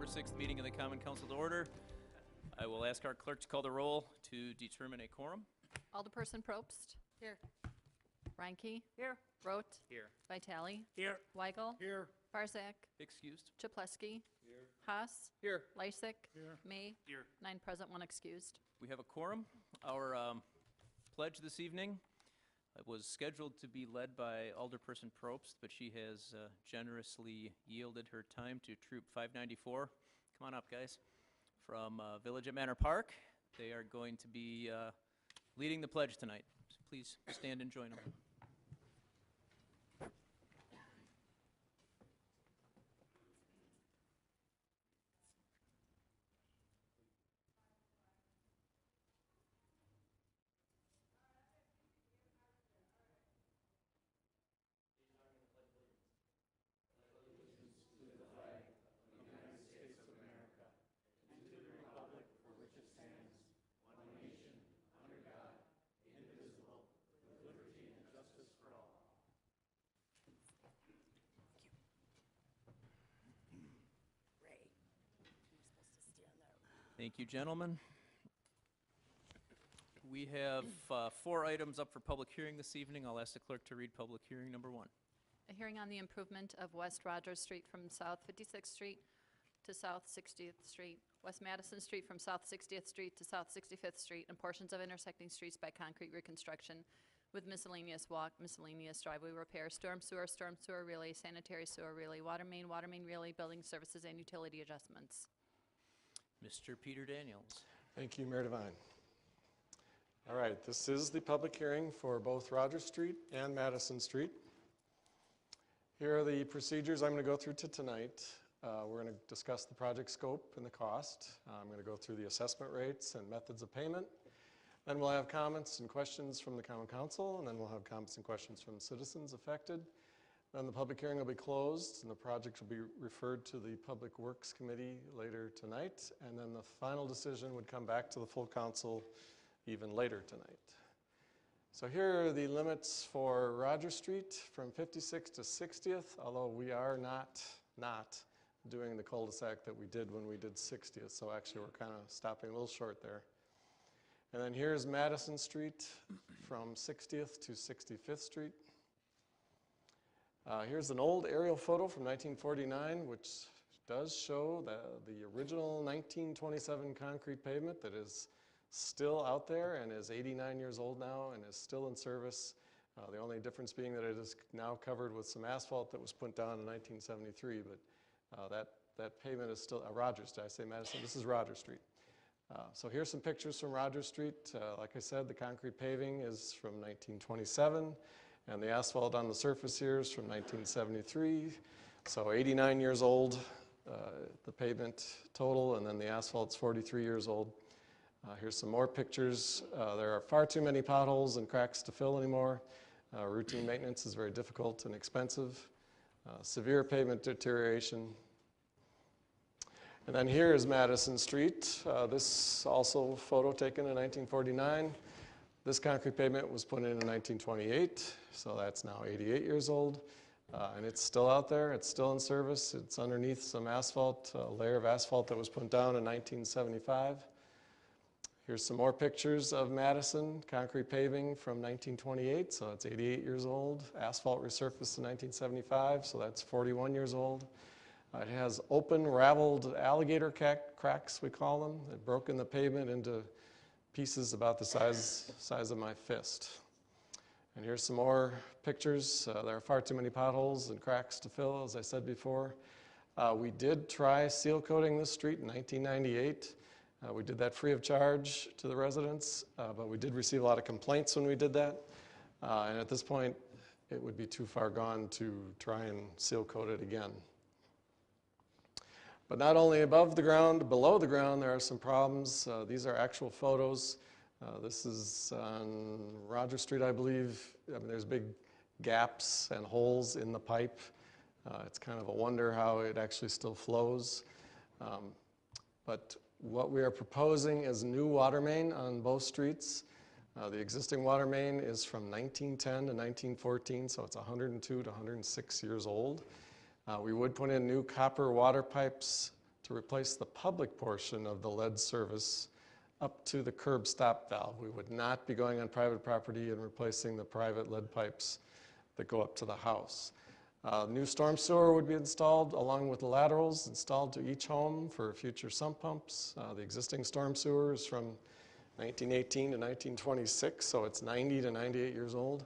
November 6th meeting of the Common Council to order. I will ask our clerk to call the roll to determine a quorum. Alderperson Probst. Here. Reinke. Here. Rote. Here. Vitale. Here. Weigel. Here. Barzak. Excused. Chaplesky. Here. Haas. Here. Lysick. Here. May. Here. 9 present, 1 excused. We have a quorum. Our pledge this evening was scheduled to be led by Alderperson Probst, but she has generously yielded her time to Troop 594. Come on up, guys. From Village at Manor Park. They are going to be leading the pledge tonight. So please stand and join them. Thank you, gentlemen. We have 4 items up for public hearing this evening. I'll ask the clerk to read public hearing number 1. A hearing on the improvement of West Rogers Street from South 56th Street to South 60th Street, West Madison Street from South 60th Street to South 65th Street, and portions of intersecting streets by concrete reconstruction with miscellaneous walk, miscellaneous driveway repair, storm sewer relay, sanitary sewer relay, water main relay, building services, and utility adjustments. Mr. Peter Daniels. Thank you, Mayor Devine. All right, this is the public hearing for both Rogers Street and Madison Street. Here are the procedures I'm going to go through tonight. We're going to discuss the project scope and the cost. I'm going to go through the assessment rates and methods of payment. Then we'll have comments and questions from the Common Council, and then we'll have comments and questions from citizens affected. Then the public hearing will be closed, and the project will be referred to the Public Works Committee later tonight, and then the final decision would come back to the full council even later tonight. So here are the limits for Rogers Street from 56th to 60th, although we are not doing the cul-de-sac that we did when we did 60th, so actually we're kind of stopping a little short there. And then here's Madison Street from 60th to 65th Street. Here's an old aerial photo from 1949, which does show the original 1927 concrete pavement that is still out there and is 89 years old now and is still in service. The only difference being that it is now covered with some asphalt that was put down in 1973, but that pavement is still, Rogers, did I say Madison? This is Rogers Street. So here's some pictures from Rogers Street. Like I said, the concrete paving is from 1927. And the asphalt on the surface here is from 1973, so 89 years old, the pavement total, and then the asphalt's 43 years old. Here's some more pictures. There are far too many potholes and cracks to fill anymore. Routine maintenance is very difficult and expensive. Severe pavement deterioration. And then here is Madison Street. This also photo taken in 1949. This concrete pavement was put in 1928, so that's now 88 years old, and it's still out there. It's still in service. It's underneath some asphalt, a layer of asphalt that was put down in 1975. Here's some more pictures of Madison, concrete paving from 1928, so it's 88 years old. Asphalt resurfaced in 1975, so that's 41 years old. It has open, raveled alligator cracks, we call them. They've broken the pavement into pieces about the size of my fist. And here's some more pictures. There are far too many potholes and cracks to fill, as I said before. We did try seal coating this street in 1998. We did that free of charge to the residents, but we did receive a lot of complaints when we did that. And at this point, it would be too far gone to try and seal coat it again. But not only above the ground, below the ground, there are some problems. These are actual photos. This is on Rogers Street, I believe. I mean, there's big gaps and holes in the pipe. It's kind of a wonder how it actually still flows. But what we are proposing is new water main on both streets. The existing water main is from 1910 to 1914, so it's 102 to 106 years old. We would put in new copper water pipes to to replace the public portion of the lead service up to the curb stop valve. We would not be going on private property and replacing the private lead pipes that go up to the house. New storm sewer would be installed along with the laterals installed to each home for future sump pumps. The existing storm sewer is from 1918 to 1926, so it's 90 to 98 years old.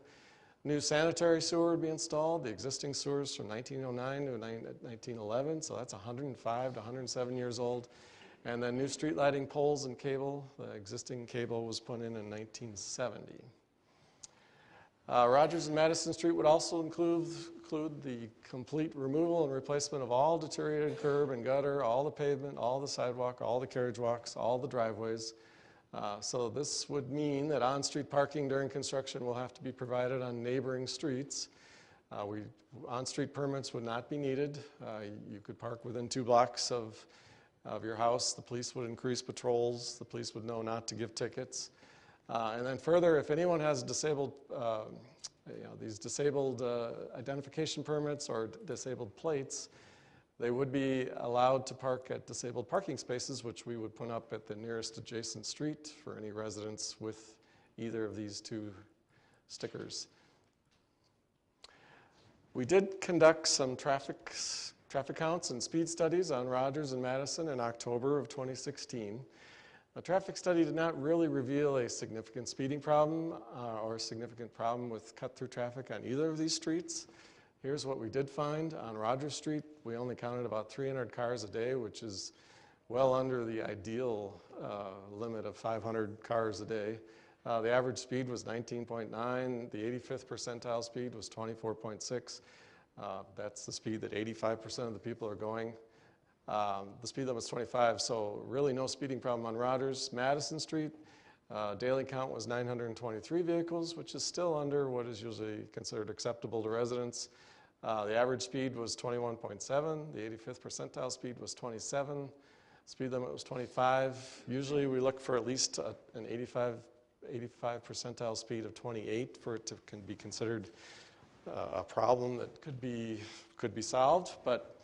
New sanitary sewer would be installed. The existing sewer is from 1909 to 1911, so that's 105 to 107 years old. And then new street lighting poles and cable. The existing cable was put in 1970. Rogers and Madison Street would also include the complete removal and replacement of all deteriorated curb and gutter, all the pavement, all the sidewalk, all the carriage walks, all the driveways. So this would mean that on-street parking during construction will have to be provided on neighboring streets. On-street permits would not be needed. You could park within 2 blocks of your house. The police would increase patrols. The police would know not to give tickets. And then further, if anyone has disabled, these disabled identification permits or disabled plates, they would be allowed to park at disabled parking spaces, which we would put up at the nearest adjacent street for any residents with either of these 2 stickers. We did conduct some traffic counts and speed studies on Rogers and Madison in October of 2016. The traffic study did not really reveal a significant speeding problem or a significant problem with cut-through traffic on either of these streets. Here's what we did find. On Rogers Street, we only counted about 300 cars a day, which is well under the ideal limit of 500 cars a day. The average speed was 19.9. The 85th percentile speed was 24.6. That's the speed that 85% of the people are going. The speed limit was 25, so really no speeding problem on Rogers. Madison Street, daily count was 923 vehicles, which is still under what is usually considered acceptable to residents. The average speed was 21.7. The 85th percentile speed was 27. Speed limit was 25. Usually we look for at least an 85 percentile speed of 28 for it to be considered a problem that could be solved. But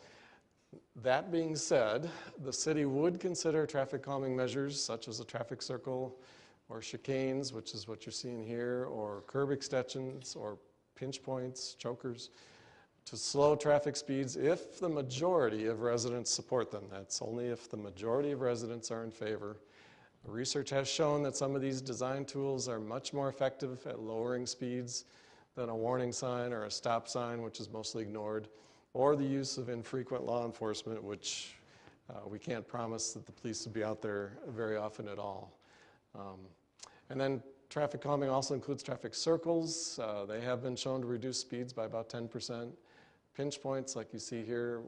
that being said, the city would consider traffic calming measures such as a traffic circle or chicanes, which is what you're seeing here, or curb extensions or pinch points, chokers, to slow traffic speeds if the majority of residents support them. That's only if the majority of residents are in favor. Research has shown that some of these design tools are much more effective at lowering speeds than a warning sign or a stop sign, which is mostly ignored, or the use of infrequent law enforcement, which we can't promise that the police will be out there very often at all. And then traffic calming also includes traffic circles. They have been shown to reduce speeds by about 10%. Pinch points, like you see here,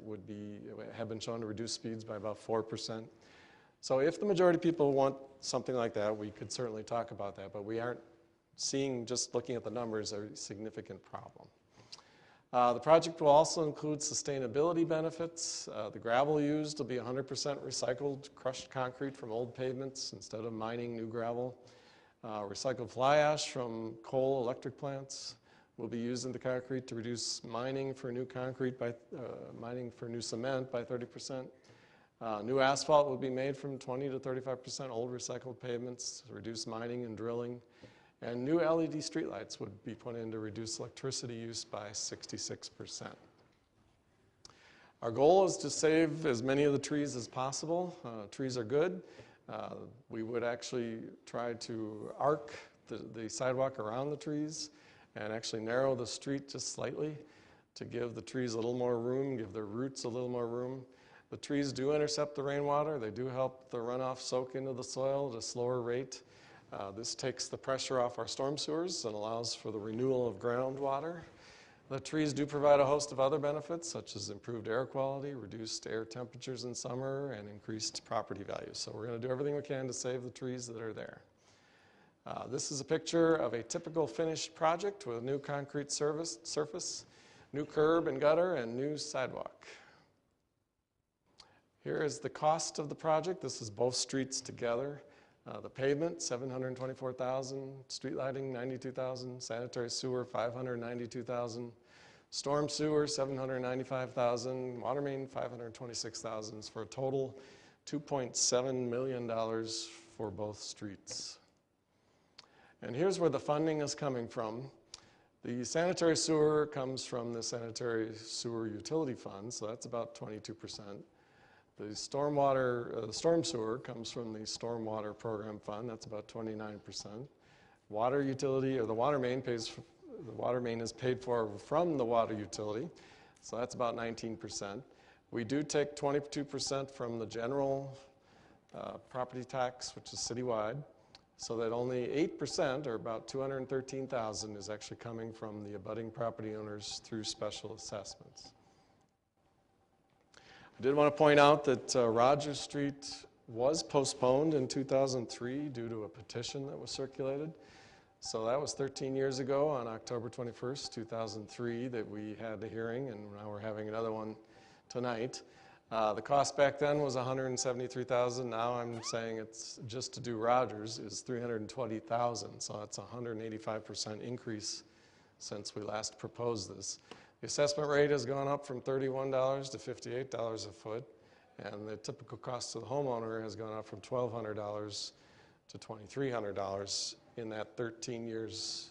have been shown to reduce speeds by about 4%. So if the majority of people want something like that, we could certainly talk about that, but we aren't seeing, just looking at the numbers, a significant problem. The project will also include sustainability benefits. The gravel used will be 100% recycled crushed concrete from old pavements instead of mining new gravel. Recycled fly ash from coal electric plants will be used in the concrete to reduce mining for new concrete mining for new cement by 30%. New asphalt will be made from 20 to 35% old recycled pavements to reduce mining and drilling. And new LED streetlights would be put in to reduce electricity use by 66%. Our goal is to save as many of the trees as possible. Trees are good. We would actually try to arc the sidewalk around the trees and actually narrow the street just slightly to give the trees a little more room, give their roots a little more room. The trees do intercept the rainwater. They do help the runoff soak into the soil at a slower rate. This takes the pressure off our storm sewers and allows for the renewal of groundwater. The trees do provide a host of other benefits, such as improved air quality, reduced air temperatures in summer, and increased property values. So we're going to do everything we can to save the trees that are there. This is a picture of a typical finished project with a new concrete surface, new curb and gutter, and new sidewalk. Here is the cost of the project. This is both streets together. The pavement, $724,000, street lighting, $92,000, sanitary sewer, $592,000, Storm sewer, $795,000. Water main, $526,000, for a total $2.7 million for both streets. And here's where the funding is coming from. The sanitary sewer comes from the sanitary sewer utility fund, so that's about 22%. The stormwater, storm sewer comes from the stormwater program fund, that's about 29%. Water utility, or the water main is paid for from the water utility, so that's about 19%. We do take 22% from the general property tax, which is citywide, so that only 8%, or about $213,000, is actually coming from the abutting property owners through special assessments. I did want to point out that Rogers Street was postponed in 2003 due to a petition that was circulated. So that was 13 years ago on October 21st, 2003 that we had the hearing, and now we're having another one tonight. The cost back then was $173,000. Now I'm saying it's just to do Rogers is $320,000. So that's a 185% increase since we last proposed this. The assessment rate has gone up from $31 to $58 a foot, and the typical cost to the homeowner has gone up from $1,200 to $2,300 in that 13 years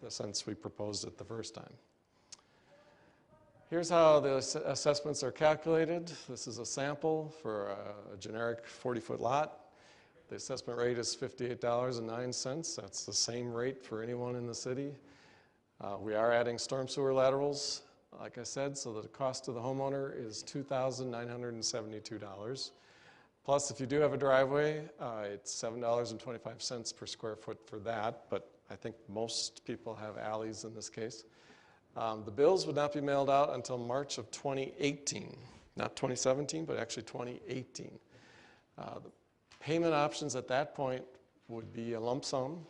since we proposed it the first time. Here's how the assessments are calculated. This is a sample for a generic 40-foot lot. The assessment rate is $58.09. That's the same rate for anyone in the city. We are adding storm sewer laterals, like I said, so that the cost to the homeowner is $2,972. Plus, if you do have a driveway, it's $7.25 per square foot for that, but I think most people have alleys in this case. The bills would not be mailed out until March of 2018, not 2017, but actually 2018. The payment options at that point would be a lump sum,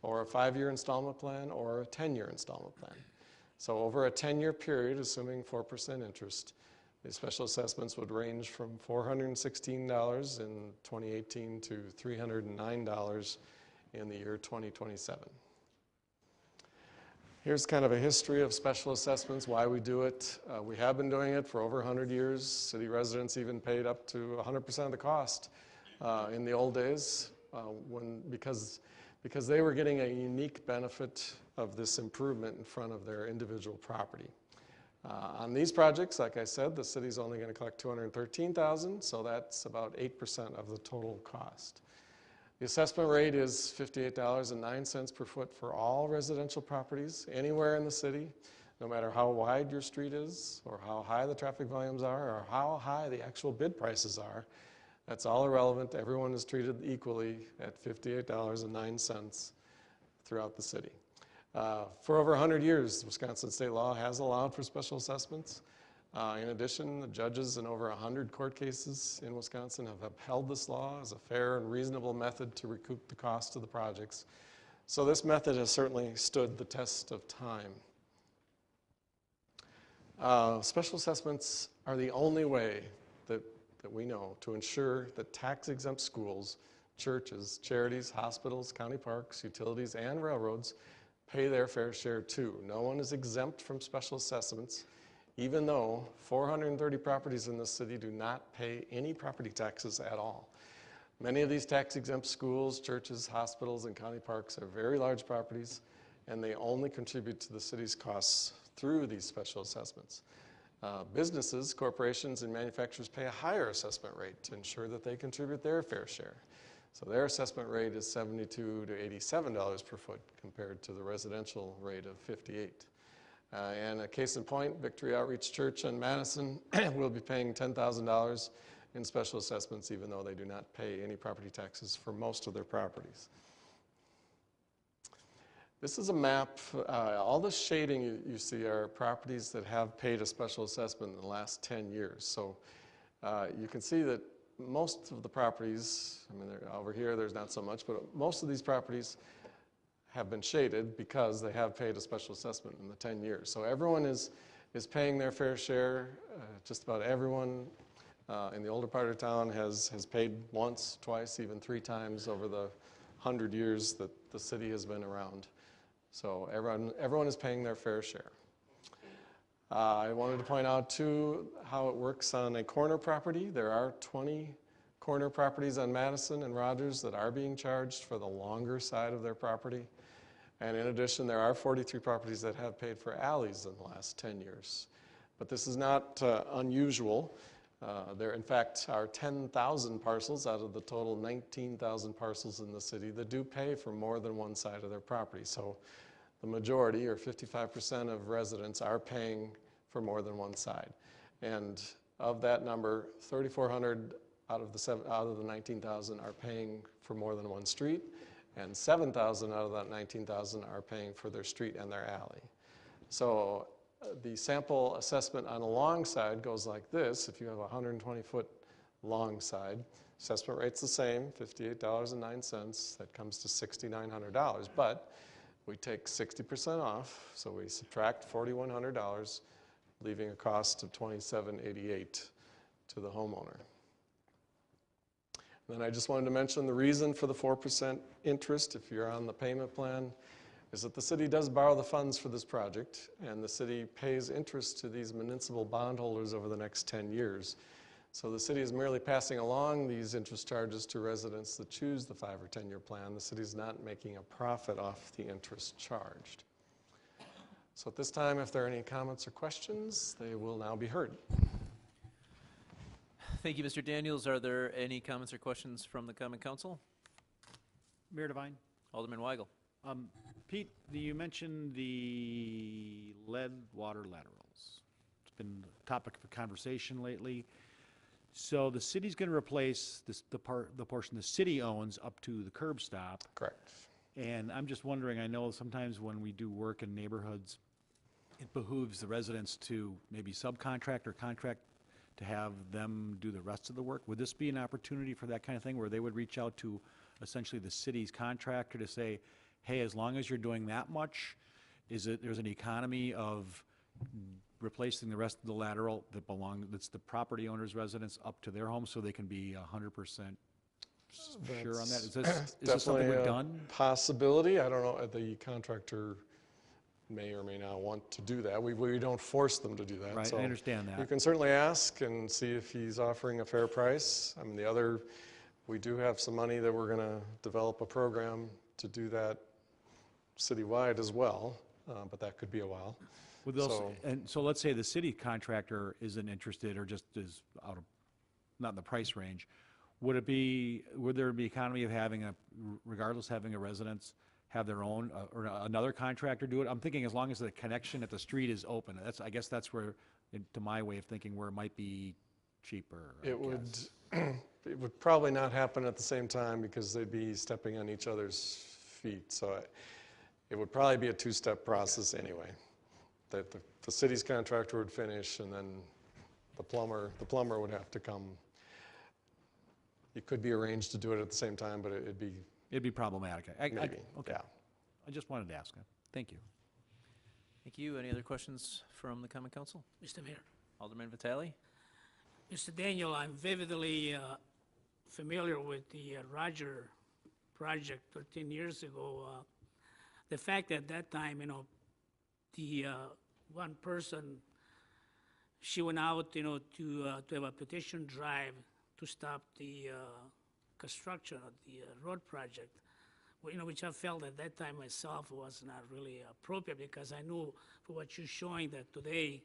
or a 5-year installment plan, or a 10-year installment plan. So over a 10-year period, assuming 4% interest, the special assessments would range from $416 in 2018 to $309 in the year 2027. Here's kind of a history of special assessments, why we do it. We have been doing it for over 100 years. City residents even paid up to 100% of the cost in the old days because they were getting a unique benefit of this improvement in front of their individual property. On these projects, like I said, the city's only going to collect $213,000, so that's about 8% of the total cost. The assessment rate is $58.09 per foot for all residential properties anywhere in the city, no matter how wide your street is, or how high the traffic volumes are, or how high the actual bid prices are. That's all irrelevant. Everyone is treated equally at $58.09 throughout the city. For over 100 years, Wisconsin state law has allowed for special assessments. In addition, the judges in over 100 court cases in Wisconsin have upheld this law as a fair and reasonable method to recoup the cost of the projects. So this method has certainly stood the test of time. Special assessments are the only way that we know to ensure that tax-exempt schools, churches, charities, hospitals, county parks, utilities, and railroads pay their fair share too. No one is exempt from special assessments, even though 430 properties in this city do not pay any property taxes at all. Many of these tax-exempt schools, churches, hospitals, and county parks are very large properties, and they only contribute to the city's costs through these special assessments. Businesses, corporations, and manufacturers pay a higher assessment rate to ensure that they contribute their fair share. So their assessment rate is $72 to $87 per foot compared to the residential rate of $58. And a case in point, Victory Outreach Church in Madison will be paying $10,000 in special assessments, even though they do not pay any property taxes for most of their properties. This is a map. All the shading you see are properties that have paid a special assessment in the last 10 years. So you can see that most of the properties, I mean, over here there's not so much, but most of these properties have been shaded because they have paid a special assessment in the 10 years. So everyone is paying their fair share. Just about everyone in the older part of town has paid once, twice, even 3 times over the 100 years that the city has been around. So everyone is paying their fair share. I wanted to point out too how it works on a corner property. There are 20 corner properties on Madison and Rogers that are being charged for the longer side of their property. And in addition, there are 43 properties that have paid for alleys in the last 10 years. But this is not unusual. There, in fact, are 10,000 parcels out of the total 19,000 parcels in the city that do pay for more than one side of their property. So the majority, or 55% of residents, are paying for more than one side. And of that number, 3,400 out of the 19,000 are paying for more than one street, and 7,000 out of that 19,000 are paying for their street and their alley. So the sample assessment on a long side goes like this. If you have a 120-foot long side, assessment rate's the same, $58.09. That comes to $6,900. But we take 60% off, so we subtract $4,100, leaving a cost of $2,788 to the homeowner. Then I just wanted to mention the reason for the 4% interest, if you're on the payment plan, is that the city does borrow the funds for this project, and the city pays interest to these municipal bondholders over the next 10 years. So the city is merely passing along these interest charges to residents that choose the 5 or 10-year plan. The city is not making a profit off the interest charged. So at this time, if there are any comments or questions, they will now be heard. Thank you, Mr. Daniels. Are there any comments or questions from the Common Council? Mayor Devine. Alderman Weigel. Pete, you mentioned the lead water laterals. It's been a topic of conversation lately. So the city's going to replace the portion the city owns up to the curb stop. Correct. And I'm just wondering, I know sometimes when we do work in neighborhoods, it behooves the residents to maybe subcontract or contract to have them do the rest of the work. Would this be an opportunity for that kind of thing where they would reach out to essentially the city's contractor to say, hey, as long as you're doing that much, there's an economy of replacing the rest of the lateral that's the property owner's residence up to their home so they can be 100% sure on that? Is this something we've done? Possibility. I don't know. The contractor may or may not want to do that. We don't force them to do that. Right, so I understand that. You can certainly ask and see if he's offering a fair price. I mean, we do have some money that we're going to develop a program to do that citywide as well, but that could be a while. So let's say the city contractor isn't interested or just is not in the price range. Would there be economy of regardless having a residence have their own, or another contractor do it? I'm thinking as long as the connection at the street is open. I guess that's where, to my way of thinking, where it might be cheaper. It would probably not happen at the same time because they'd be stepping on each other's feet. So it would probably be a two-step process anyway. That the city's contractor would finish, and then the plumber would have to come. It could be arranged to do it at the same time, but it'd be problematic. Maybe, okay. yeah. I just wanted to ask. Thank you. Thank you. Any other questions from the Common Council? Mr. Mayor. Alderman Vitale. Mr. Daniel, I'm vividly familiar with the Roger project 13 years ago. The fact that that time, the one person, she went out, to have a petition drive to stop the construction of the road project, which I felt at that time myself was not really appropriate, because I knew for what you're showing that today,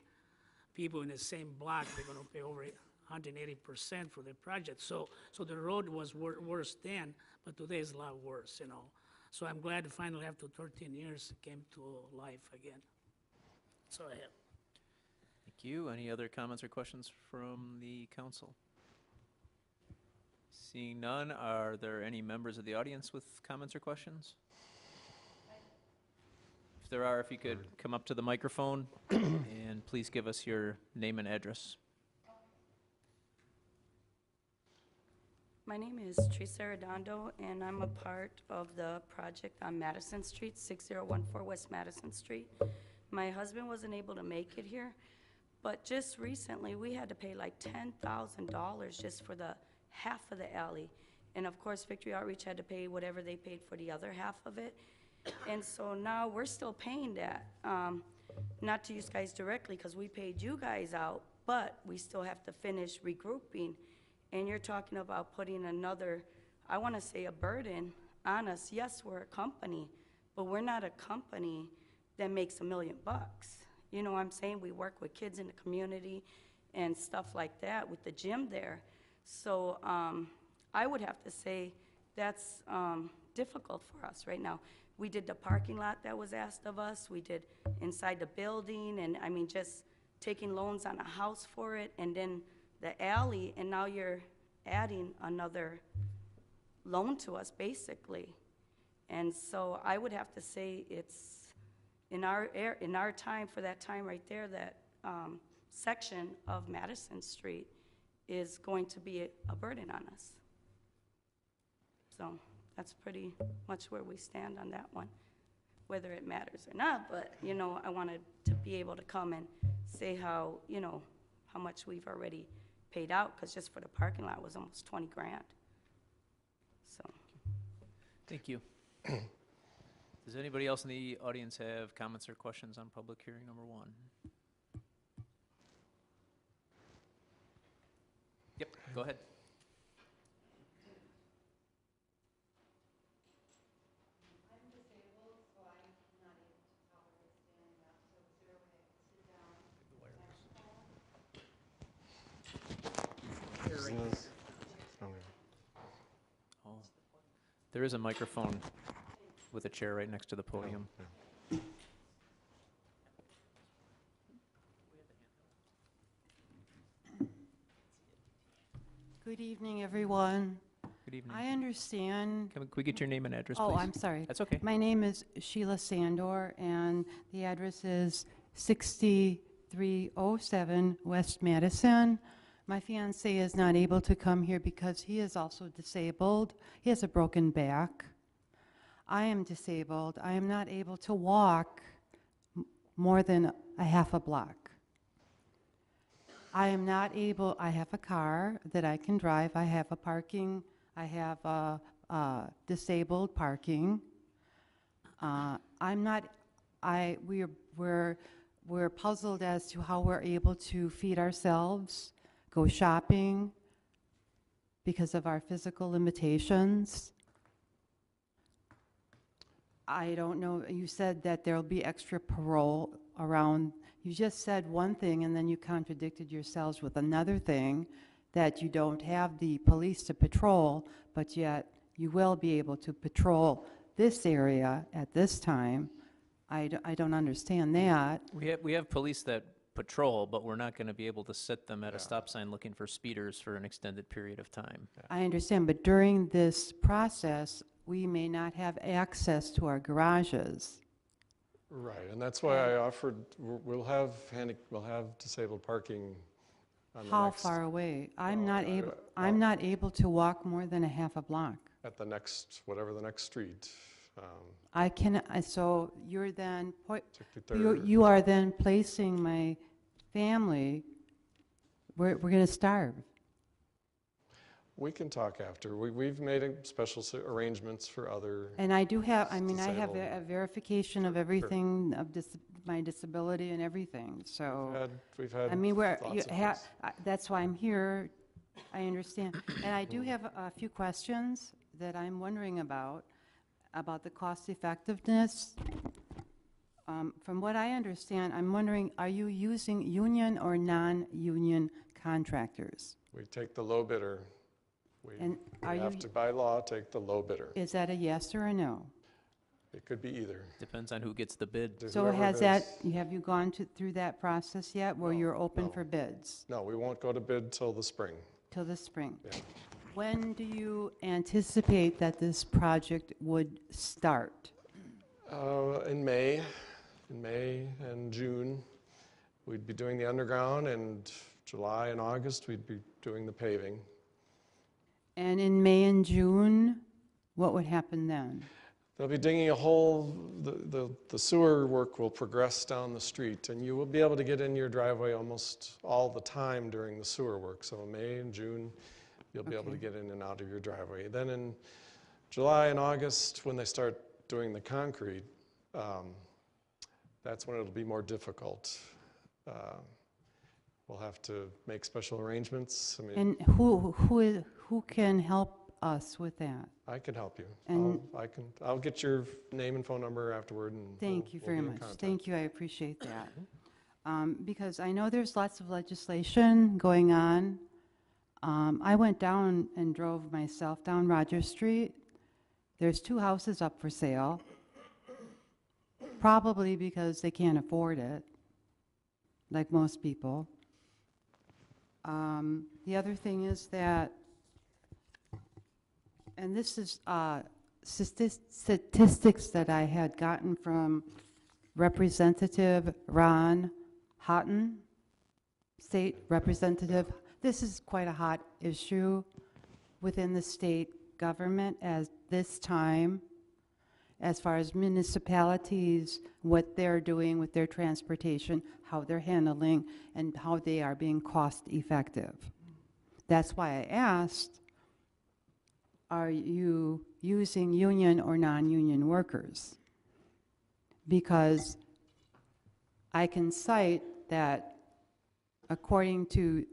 people in the same block, they're going to pay over 180% for their project. So the road was worse then, but today is a lot worse, So I'm glad to finally, after 13 years, it came to life again. That's all I have. Thank you. Any other comments or questions from the council? Seeing none, are there any members of the audience with comments or questions? If there are, if you could come up to the microphone and please give us your name and address. My name is Teresa Redondo, and I'm a part of the project on Madison Street, 6014 West Madison Street. My husband wasn't able to make it here, but just recently we had to pay like $10,000 just for the half of the alley. And of course, Victory Outreach had to pay whatever they paid for the other half of it. And so now we're still paying that. not to use guys directly, because we paid you guys out, but we still have to finish regrouping. And you're talking about putting another, I want to say, a burden on us. Yes, we're a company, but we're not a company that makes $1 million. You know what I'm saying? We work with kids in the community and stuff like that with the gym there. So I would have to say that's difficult for us right now. We did the parking lot that was asked of us. We did inside the building, and I mean, just taking loans on a house for it, and then the alley, and now you're adding another loan to us, basically. And so I would have to say it's in our time, for that time right there, that section of Madison Street is going to be a burden on us. So that's pretty much where we stand on that one, whether it matters or not. But, you know, I wanted to be able to come and say how, you know, how much we've already paid out, because just for the parking lot was almost 20 grand. So. Thank you. Does anybody else in the audience have comments or questions on public hearing number 1? Yep, go ahead. Oh, there is a microphone with a chair right next to the podium. Good evening, everyone. Good evening. I understand. Can we get your name and address, please? Oh, I'm sorry. That's okay. My name is Sheila Sandor, and the address is 6307 West Madison. My fiancé is not able to come here because he is also disabled. He has a broken back. I am disabled. I am not able to walk more than a half a block. I am not able, I have a car that I can drive. I have a parking, I have disabled parking. We're puzzled as to how we're able to feed ourselves, go shopping because of our physical limitations. I don't know, you said that there'll be extra parole around. You just said one thing and then you contradicted yourselves with another thing, that you don't have the police to patrol, but yet you will be able to patrol this area at this time. I don't understand that. We have police that patrol, but we're not going to be able to sit them at a stop sign looking for speeders for an extended period of time. I understand, but during this process, we may not have access to our garages. Right, and that's why I offered, we'll have disabled parking on the How next, far away? I'm well, not able to walk more than a half a block. at the next, whatever the next street. I can, so you're then, 63rd. you are then placing my family, we're going to starve. We can talk after. We've made special arrangements for other. And I do have, I mean, I have Disabled. a verification of everything, of my disability and everything, so. We've had I mean, lots of this. that's why I'm here, I understand. And I do have a few questions that I'm wondering about the cost effectiveness. From what I understand, I'm wondering, are you using union or non-union contractors? We take the low bidder. And We are have you, to, by law, take the low bidder. is that a yes or a no? It could be either. Depends on who gets the bid. So Whoever has bids. have you gone through that process yet, where No, you're open no. for bids? No, we won't go to bid till the spring. Till the spring? Yeah. When do you anticipate that this project would start? In May and June, we'd be doing the underground, and July and August, we'd be doing the paving. And in May and June, what would happen then? They'll be digging a hole, the sewer work will progress down the street, and you will be able to get in your driveway almost all the time during the sewer work. So in May and June, you'll be able to Okay. get in and out of your driveway. Then in July and August, when they start doing the concrete, that's when it'll be more difficult. We'll have to make special arrangements. I mean, And who can help us with that? I can help you. And- I'll get your name and phone number afterward, and Thank you we'll very be in much. contact. Thank you, I appreciate that. Because I know there's lots of legislation going on. I went down and drove myself down Rogers Street. There's 2 houses up for sale, probably because they can't afford it, like most people. The other thing is that, and this is statistics that I had gotten from Representative Ron Houghton, State Representative. This is quite a hot issue within the state government at this time, as far as municipalities, what they're doing with their transportation, how they're handling, and how they are being cost effective. That's why I asked, are you using union or non-union workers? Because I can cite that according to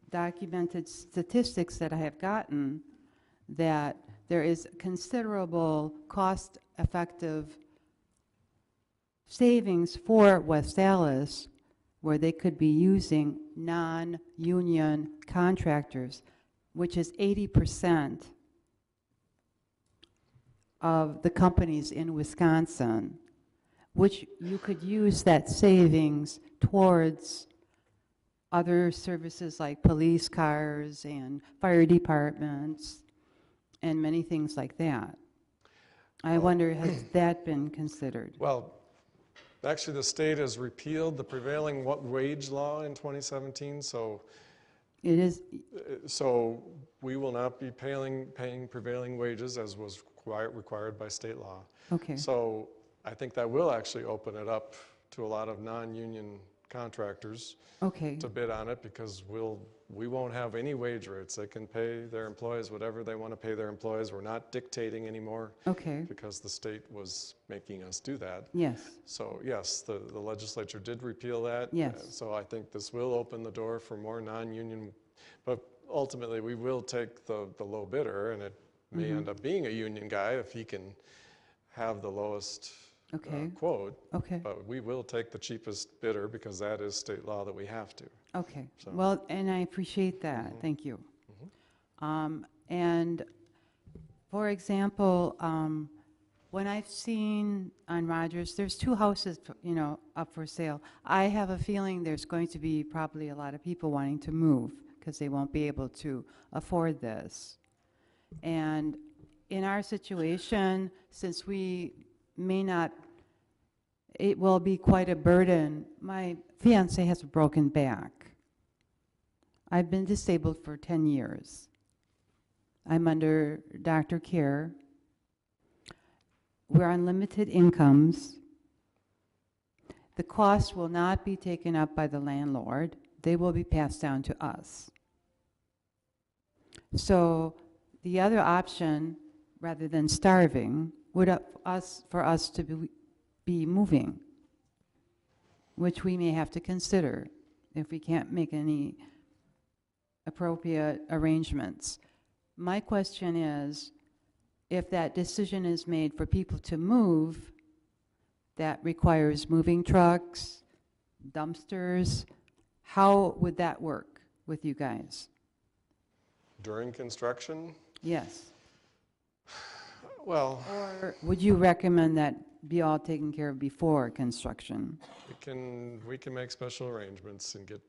documented statistics that I have gotten, that there is considerable cost-effective savings for West Allis where they could be using non-union contractors, which is 80% of the companies in Wisconsin, which you could use that savings towards other services like police cars and fire departments and many things like that. I wonder, has that been considered? Well, actually, the state has repealed the prevailing wage law in 2017, so It is, we will not be paying prevailing wages as was required by state law. okay, So I think that will actually open it up to a lot of non-union contractors okay, to bid on it, because we won't have any wage rates. They can pay their employees whatever they want to pay their employees. We're not dictating anymore okay, because the state was making us do that. yes, So yes, the legislature did repeal that. Yes. So I think this will open the door for more non-union, but ultimately we will take the low bidder, and it may end up being a union guy if he can have the lowest okay, quote. okay, But we will take the cheapest bidder because that is state law that we have to. okay. So- Well, and I appreciate that, thank you. And for example, when I've seen on Rogers, there's 2 houses, up for sale. I have a feeling there's going to be probably a lot of people wanting to move because they won't be able to afford this. And in our situation, since we may not, it will be quite a burden. My fiance has a broken back. I've been disabled for 10 years. I'm under doctor care. We're on limited incomes. The cost will not be taken up by the landlord. They will be passed down to us. So the other option, rather than starving, would for us to be moving, which we may have to consider if we can't make any appropriate arrangements. My question is, if that decision is made for people to move, that requires moving trucks, dumpsters, how would that work with you guys? During construction, Yes. well, Or would you recommend that be all taken care of before construction? we can make special arrangements and get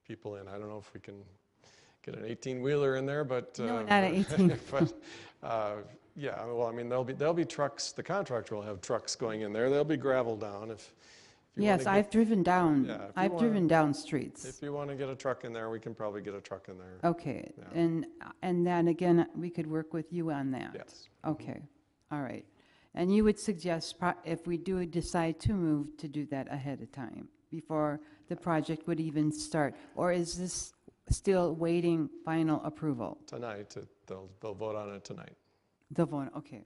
people in. I don't know if we can get an 18-wheeler in there, but No, not an 18. But yeah, well, I mean, there'll be trucks. The contractor will have trucks going in there. There'll be gravel down if you Yes, wanna I've driven down, Yeah, if you I've wanna- driven down streets. if you want to get a truck in there, we can probably get a truck in there. Okay, Yeah. and then again, we could work with you on that? Yes. Okay, all right. And you would suggest, if we do decide to move, to do that ahead of time, before the project would even start? Or is this still waiting final approval? Tonight, they'll vote on it tonight. The vote, okay.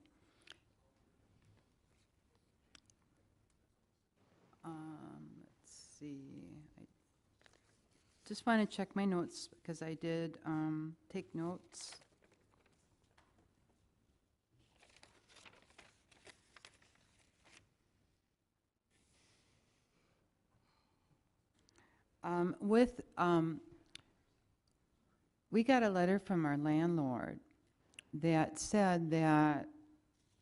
Just want to check my notes, because I did take notes. We got a letter from our landlord that said that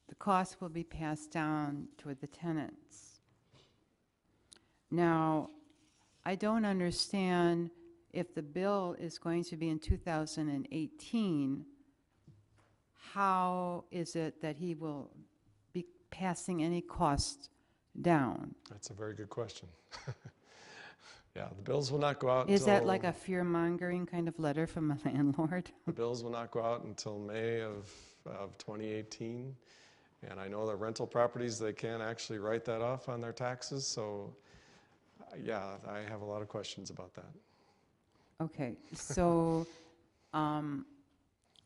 the cost will be passed down to the tenants. Now, I don't understand if the bill is going to be in 2018, how is it that he will be passing any cost down? That's a very good question. Yeah, the bills will not go out until... Is that like a fear-mongering kind of letter from a landlord? The bills will not go out until May of 2018. And I know that rental properties, they can actually write that off on their taxes. So, yeah, I have a lot of questions about that. Okay, so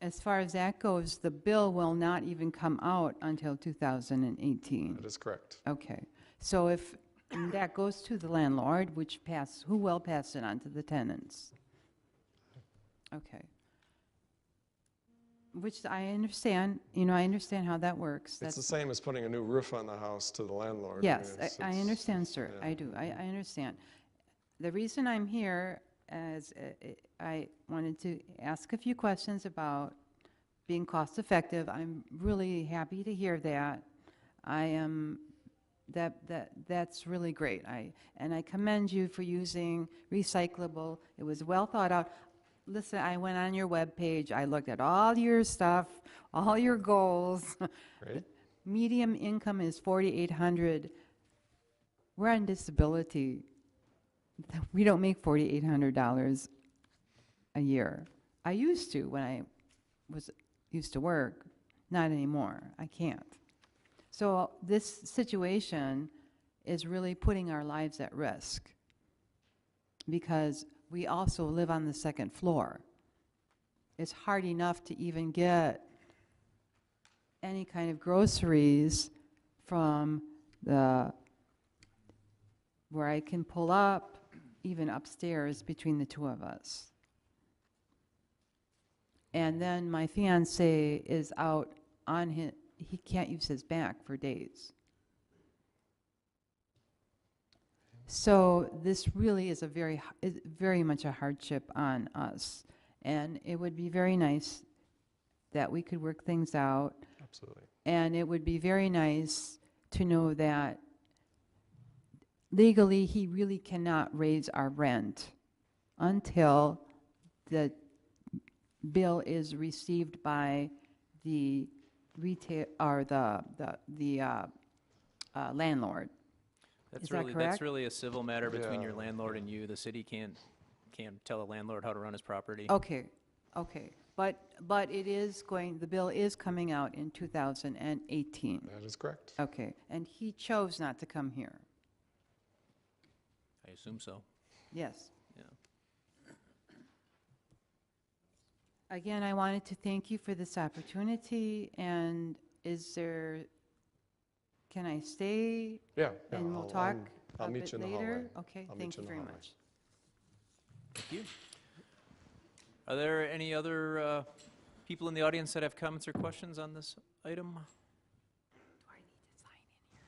as far as that goes, the bill will not even come out until 2018. That is correct. Okay, so if that goes to the landlord, who will pass it on to the tenants? Okay. Which I understand, I understand how that works. It's the same as putting a new roof on the house to the landlord. Yes, I I understand, sir. yeah. I do. I understand. The reason I'm here is I wanted to ask a few questions about being cost effective. I'm really happy to hear that. That's really great. And I commend you for using recyclable. It was well thought out. Listen, I went on your webpage. I looked at all your stuff, all your goals. Right. Medium income is $4,800. We're on disability. We don't make $4,800 a year. I used to when I used to work. Not anymore. I can't. So this situation is really putting our lives at risk because we also live on the second floor. It's hard enough to even get any kind of groceries from where I can pull up, even upstairs between the two of us. And then my fiance is out on he can't use his back for days. So this really is very much a hardship on us. And it would be very nice that we could work things out. Absolutely. And it would be very nice to know that legally he really cannot raise our rent until the bill is received by the retail or the landlord. Is that correct? That's really a civil matter between your Yeah. landlord and you. The city can't tell a landlord how to run his property. Okay, okay. But the bill is coming out in 2018. That is correct. Okay, and he chose not to come here. I assume so. Yes. Yeah. Again, I wanted to thank you for this opportunity, and can I stay Yeah. and we'll I'll- talk I'll a meet bit you in the later? hallway. Okay, I'll meet thank you you in the very hallway. much. Thank you. Are there any other people in the audience that have comments or questions on this item? Do I need to sign in here?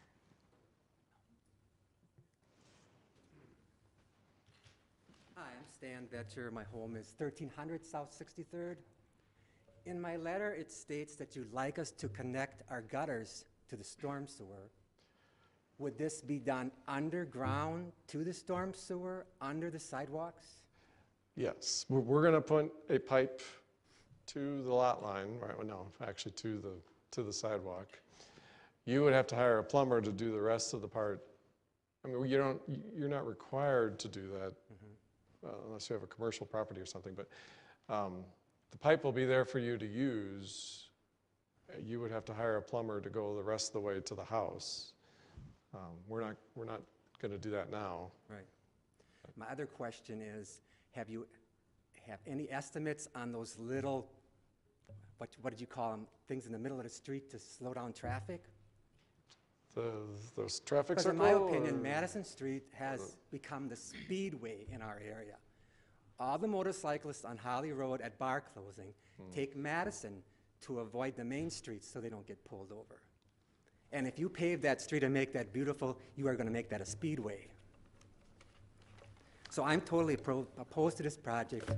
Hi, I'm Stan Betcher. My home is 1300 South 63rd. In my letter, it states that you'd like us to connect our gutters to the storm sewer. Would this be done underground to the storm sewer, under the sidewalks? Yes, we're going to put a pipe to the lot line, right? Well, no, actually to the sidewalk. You would have to hire a plumber to do the rest of the part. I mean, you're not required to do that unless you have a commercial property or something. But the pipe will be there for you to use. You would have to hire a plumber to go the rest of the way to the house. We're not going to do that now. Right. My other question is, have any estimates on those little, what did you call them, things in the middle of the street to slow down traffic? Those traffic Because circle? in my opinion, or- Madison Street has become the speedway in our area. all the motorcyclists on Holly Road at bar closing take Madison to avoid the main streets so they don't get pulled over. And if you pave that street and make that beautiful, you are going to make that a speedway. So I'm totally opposed to this project.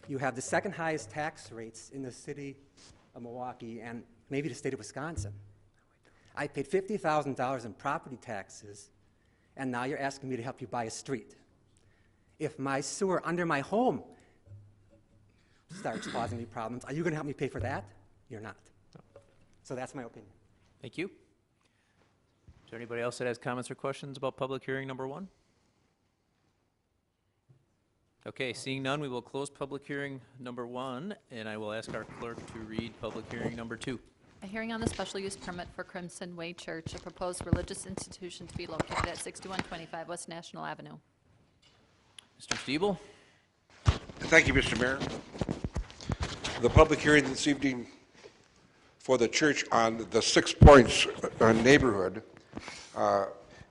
You have the second highest tax rates in the city of Milwaukee and maybe the state of Wisconsin. I paid $50,000 in property taxes, and now you're asking me to help you buy a street. If my sewer under my home starts causing me problems, are you going to help me pay for that? You're not. So that's my opinion. Thank you. Is there anybody else that has comments or questions about public hearing number 1? Okay, seeing none, we will close public hearing number 1, and I will ask our clerk to read public hearing number 2. A hearing on the special use permit for Crimson Way Church, a proposed religious institution to be located at 6125 West National Avenue. Mr. Stiebel? Thank you, Mr. Mayor. The public hearing this evening for the church on the 6 Points neighborhood,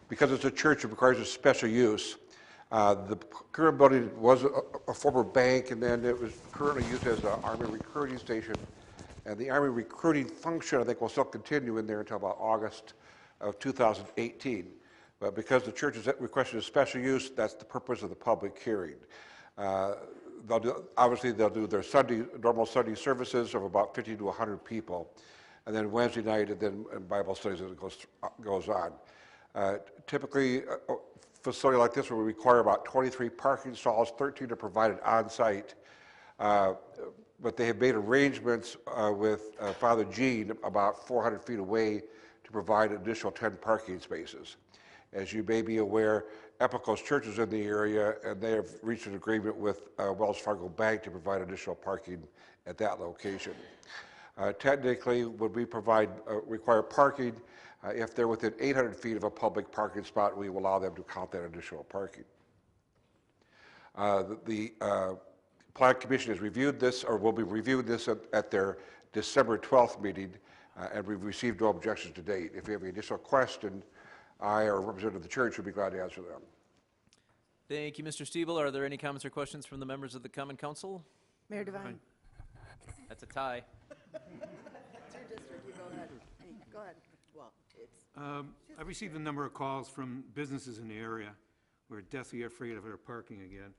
because it's a church, it requires a special use. The current building was a former bank, and then it was currently used as an Army recruiting station. And the Army recruiting function, I think, will still continue in there until about August of 2018. But because the church has requested a special use, that's the purpose of the public hearing. Obviously, they'll do their normal Sunday services of about 50 to 100 people. And then Wednesday night, and then Bible studies as it goes on. Typically, a facility like this will require about 23 parking stalls, 13 are provided on-site. But they have made arrangements with Father Gene about 400 feet away to provide an additional 10 parking spaces. As you may be aware, Epicos Church is in the area, and they have reached an agreement with Wells Fargo Bank to provide additional parking at that location. Technically, when we require parking, if they're within 800 feet of a public parking spot, we will allow them to count that additional parking. The Plan Commission has reviewed this, or will be reviewing this at their December 12th meeting, and we've received no objections to date. If you have any additional questions, I or a representative of the church would be glad to answer them. Thank you, Mr. Stiebel. Are there any comments or questions from the members of the Common Council? Mayor Devine. That's a tie. It's your district, you go ahead. Hey, go ahead. Well, it's. I've received a number of calls from businesses in the area who are deathly afraid of their parking again.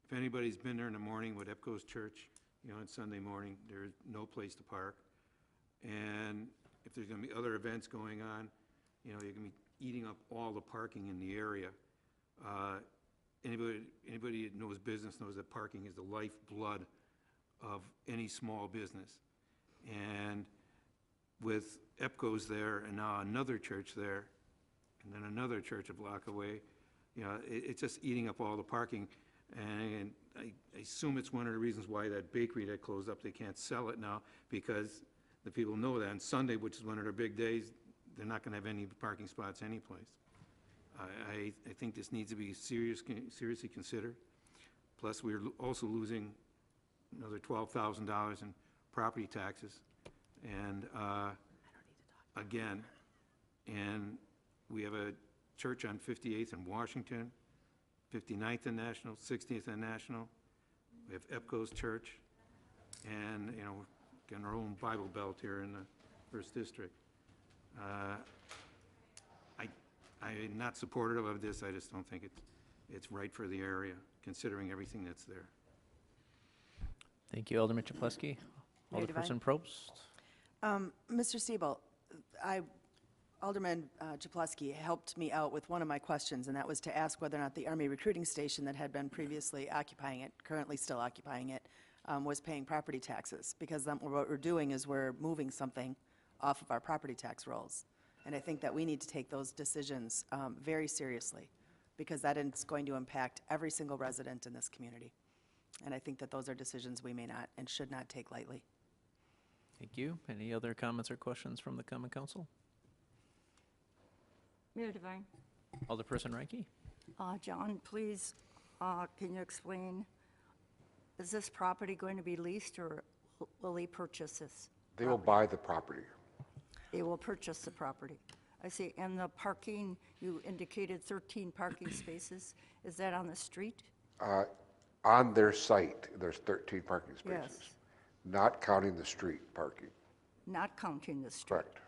If anybody's been there in the morning with Epcos Church, on Sunday morning, there's no place to park. And if there's going to be other events going on, you're going to be eating up all the parking in the area. Anybody that knows business knows that parking is the lifeblood of any small business. And with Epcos there, and now another church there, and then another church a block away, it's just eating up all the parking. And I assume it's one of the reasons why that bakery that closed up, they can't sell it now, because the people know that on Sunday, which is one of their big days, they're not going to have any parking spots anyplace. I think this needs to be seriously considered. Plus, we're also losing another $12,000 in property taxes. And again, and we have a church on 58th and Washington, 59th and National, 60th and National. We have Epcos Church, and we're getting our own Bible Belt here in the 1st District. I'm not supportive of this. I just don't think it's right for the area, considering everything that's there. Thank you, Alderman Chaplesky. Mayor Alderperson Probst. Mr. Stiebel, Alderman Chaplesky helped me out with one of my questions, and that was to ask whether or not the Army recruiting station that had been previously occupying it, currently still occupying it, was paying property taxes. Because what we're doing is we're moving something off of our property tax rolls. And I think that we need to take those decisions very seriously, because that is going to impact every single resident in this community. And I think that those are decisions we may not and should not take lightly. Thank you. Any other comments or questions from the Common Council? Mayor Devine. Alderperson Reinke. John, please, can you explain, is this property going to be leased, or will they purchase this? They will buy the property. They will purchase the property. I see. And the parking, you indicated 13 parking spaces. Is that on the street? On their site, there's 13 parking spaces, Yes, not counting the street parking. not counting the street. Correct.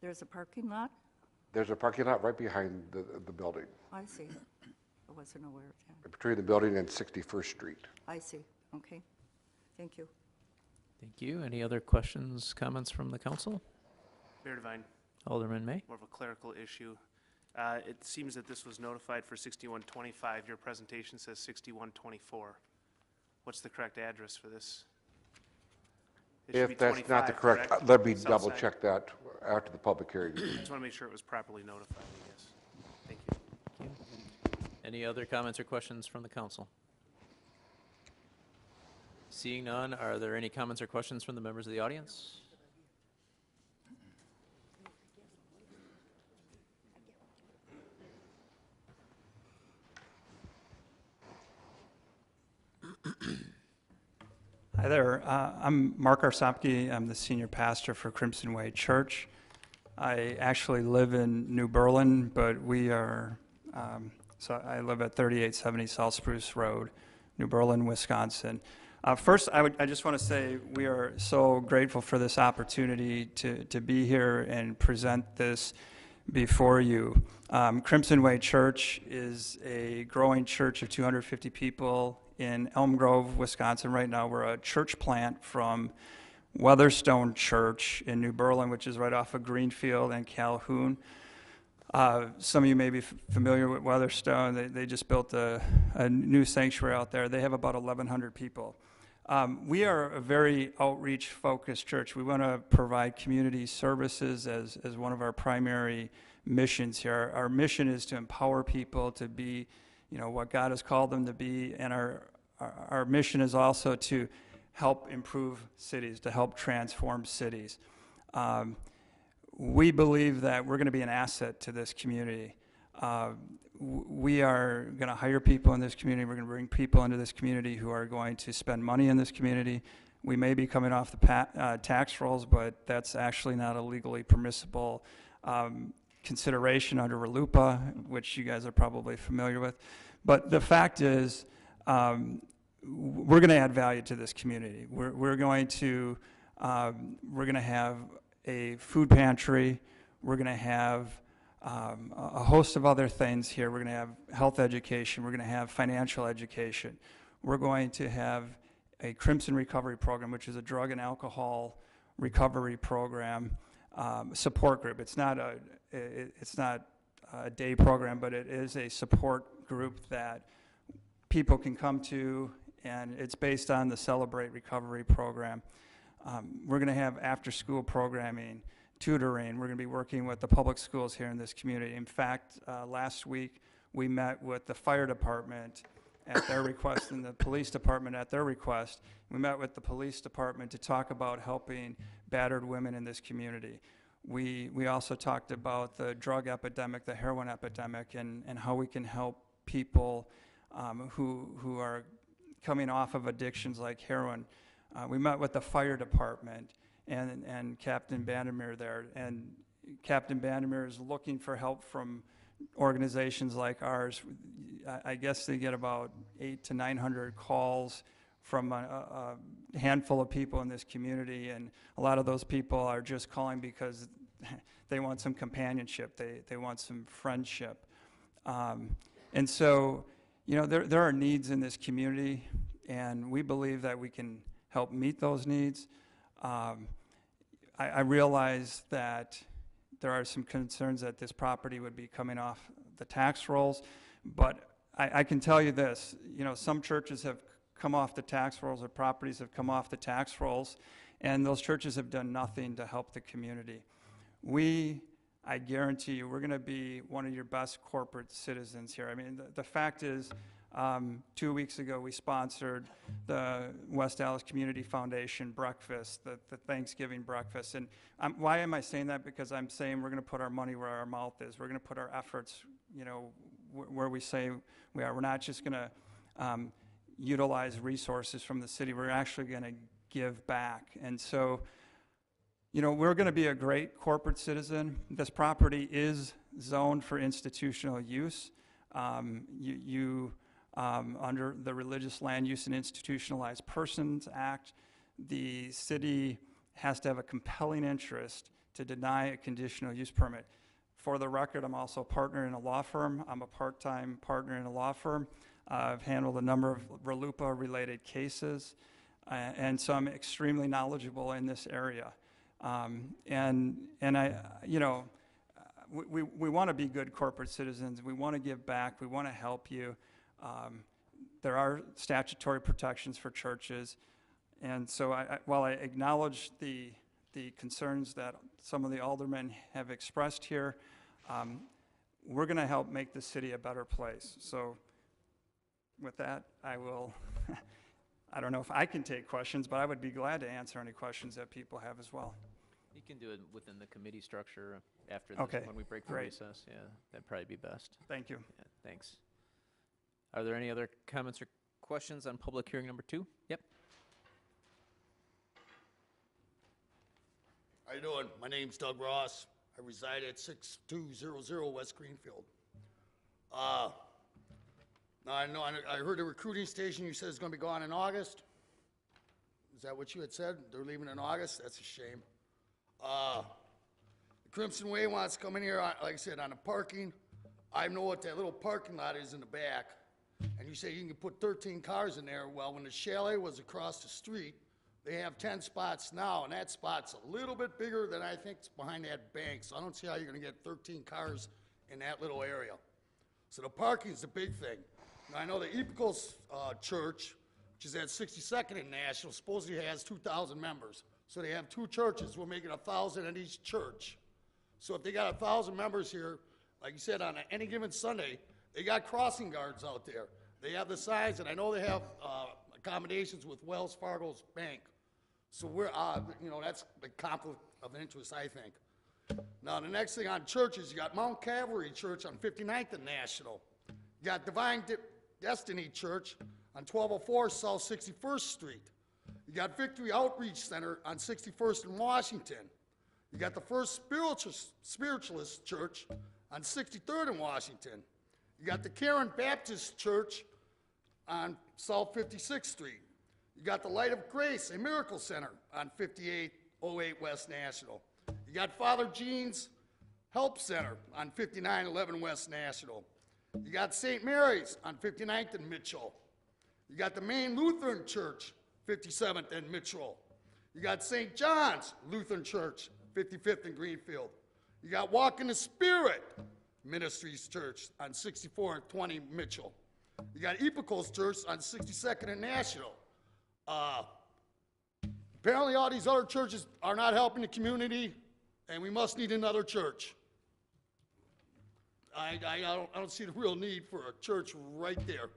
There's a parking lot? There's a parking lot right behind the building, I see. I wasn't aware of that. between the building and 61st Street. I see, okay. Thank you. Thank you. Any other questions, comments from the council? Mayor Devine, Alderman May? more of a clerical issue. It seems that this was notified for 6125. Your presentation says 6124. What's the correct address for this? It should be If that's not the 25, correct, let me South double side. check that after the public hearing. I just want to make sure it was properly notified, I guess. Thank you. Thank you. Any other comments or questions from the council? Seeing none, are there any comments or questions from the members of the audience? Hi there. I'm Mark Arsopke. I'm the senior pastor for Crimson Way Church. I actually live in New Berlin, but we are, so I live at 3870 South Spruce Road, New Berlin, Wisconsin. First, I just want to say we are so grateful for this opportunity to be here and present this before you. Crimson Way Church is a growing church of 250 people in Elm Grove, Wisconsin. Right now, we're a church plant from Weatherstone Church in New Berlin, which is right off of Greenfield and Calhoun. Some of you may be familiar with Weatherstone. They just built a new sanctuary out there. They have about 1,100 people. We are a very outreach-focused church. We want to provide community services as one of our primary missions here. Our mission is to empower people to be, what God has called them to be, and our mission is also to help improve cities, to help transform cities. We believe that we're going to be an asset to this community. We are going to hire people in this community. We're going to bring people into this community who are going to spend money in this community. We may be coming off the tax rolls, but that's actually not a legally permissible consideration under RLUIPA, which you guys are probably familiar with. But the fact is, we're going to add value to this community. We're going to have a food pantry. We're going to have a host of other things here. We're going to have health education. We're going to have financial education. We're going to have a Crimson Recovery Program, which is a drug and alcohol recovery program support group. It's not a day program, but it is a support group that people can come to, and it's based on the Celebrate Recovery program. We're going to have after-school programming, tutoring. We're going to be working with the public schools here in this community. In fact, last week we met with the fire department at their request and the police department at their request. We met with the police department to talk about helping battered women in this community. We also talked about the drug epidemic, the heroin epidemic, and how we can help people who are coming off of addictions like heroin. We met with the fire department and Captain Bandemir there, and Captain Bandemir is looking for help from organizations like ours. I guess they get about 800 to 900 calls from a handful of people in this community, and a lot of those people are just calling because they want some companionship, they want some friendship. And so, there are needs in this community, and we believe that we can help meet those needs. I realize that there are some concerns that this property would be coming off the tax rolls, but I can tell you this, some churches have come off the tax rolls, or properties have come off the tax rolls, and those churches have done nothing to help the community. I guarantee you, we're going to be one of your best corporate citizens here. I mean, the fact is, 2 weeks ago, we sponsored the West Dallas Community Foundation breakfast, the Thanksgiving breakfast. And why am I saying that? Because I'm saying we're going to put our money where our mouth is. We're going to put our efforts, where we say we are. We're not just going to utilize resources from the city. We're actually going to give back. And so, we're going to be a great corporate citizen. This property is zoned for institutional use. You Under the Religious Land Use and Institutionalized Persons Act, the city has to have a compelling interest to deny a conditional use permit. For the record, I'm also a partner in a law firm. I'm a part-time partner in a law firm. I've handled a number of RLUIPA-related cases, and so I'm extremely knowledgeable in this area. And I, you know, we want to be good corporate citizens. We want to give back. We want to help you. There are statutory protections for churches. And so while I acknowledge the concerns that some of the aldermen have expressed here, we're going to help make the city a better place. So with that, I will, I don't know if I can take questions, but I would be glad to answer any questions that people have as well. You can do it within the committee structure after this, Okay, when we break for great. recess. Yeah, that'd probably be best. Thank you. Yeah, thanks. Are there any other comments or questions on public hearing number 2? Yep. How you doing? My name's Doug Ross. I reside at 6200 West Greenfield. Now I know I heard the recruiting station you said is going to be gone in August. Is that what you had said? They're leaving in August? That's a shame. The Crimson Way wants to come in here, like I said, on the parking. I know what that little parking lot is in the back. And you say you can put 13 cars in there. Well, when the chalet was across the street, they have 10 spots now, and that spot's a little bit bigger than I think behind that bank. So I don't see how you're going to get 13 cars in that little area. So the parking's the big thing. Now, I know the Epicals Church, which is at 62nd and National, supposedly has 2,000 members. So they have 2 churches. We're making 1,000 at each church. So if they got 1,000 members here, like you said, on any given Sunday, they got crossing guards out there. They have the signs, and I know they have accommodations with Wells Fargo's bank. So we're, you know, that's the conflict of interest, I think. Now, the next thing on churches, you got Mount Calvary Church on 59th and National. You got Divine Destiny Church on 1204 South 61st Street. You got Victory Outreach Center on 61st and Washington. You got the First Spiritualist Church on 63rd and Washington. You got the Karen Baptist Church on South 56th Street. You got the Light of Grace, a Miracle Center on 5808 West National. You got Father Jean's Help Center on 5911 West National. You got St. Mary's on 59th and Mitchell. You got the Main Lutheran Church, 57th and Mitchell. You got St. John's Lutheran Church, 55th and Greenfield. You got Walk in the Spirit Ministries Church on 6420 Mitchell. You got Epicals Church on 62nd and National. Apparently all these other churches are not helping the community, and we must need another church. I don't see the real need for a church right there.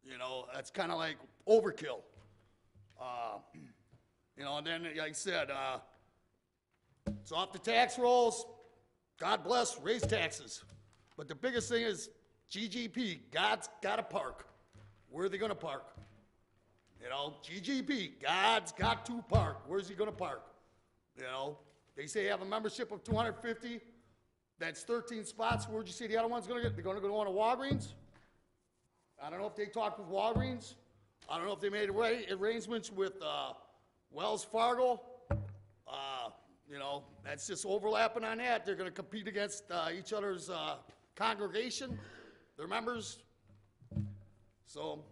You know, that's kind of like overkill. You know, and then, like I said, it's off the tax rolls. God bless, raise taxes. But the biggest thing is GGP, God's got to park. Where are they going to park? You know, GGP, God's got to park. Where's he going to park? You know, they say you have a membership of 250. That's 13 spots. Where'd you say the other one's going to get? They're going to go on to Walgreens? I don't know if they talked with Walgreens. I don't know if they made arrangements with Wells Fargo. You know, that's just overlapping on that. They're going to compete against each other's congregation, their members. So,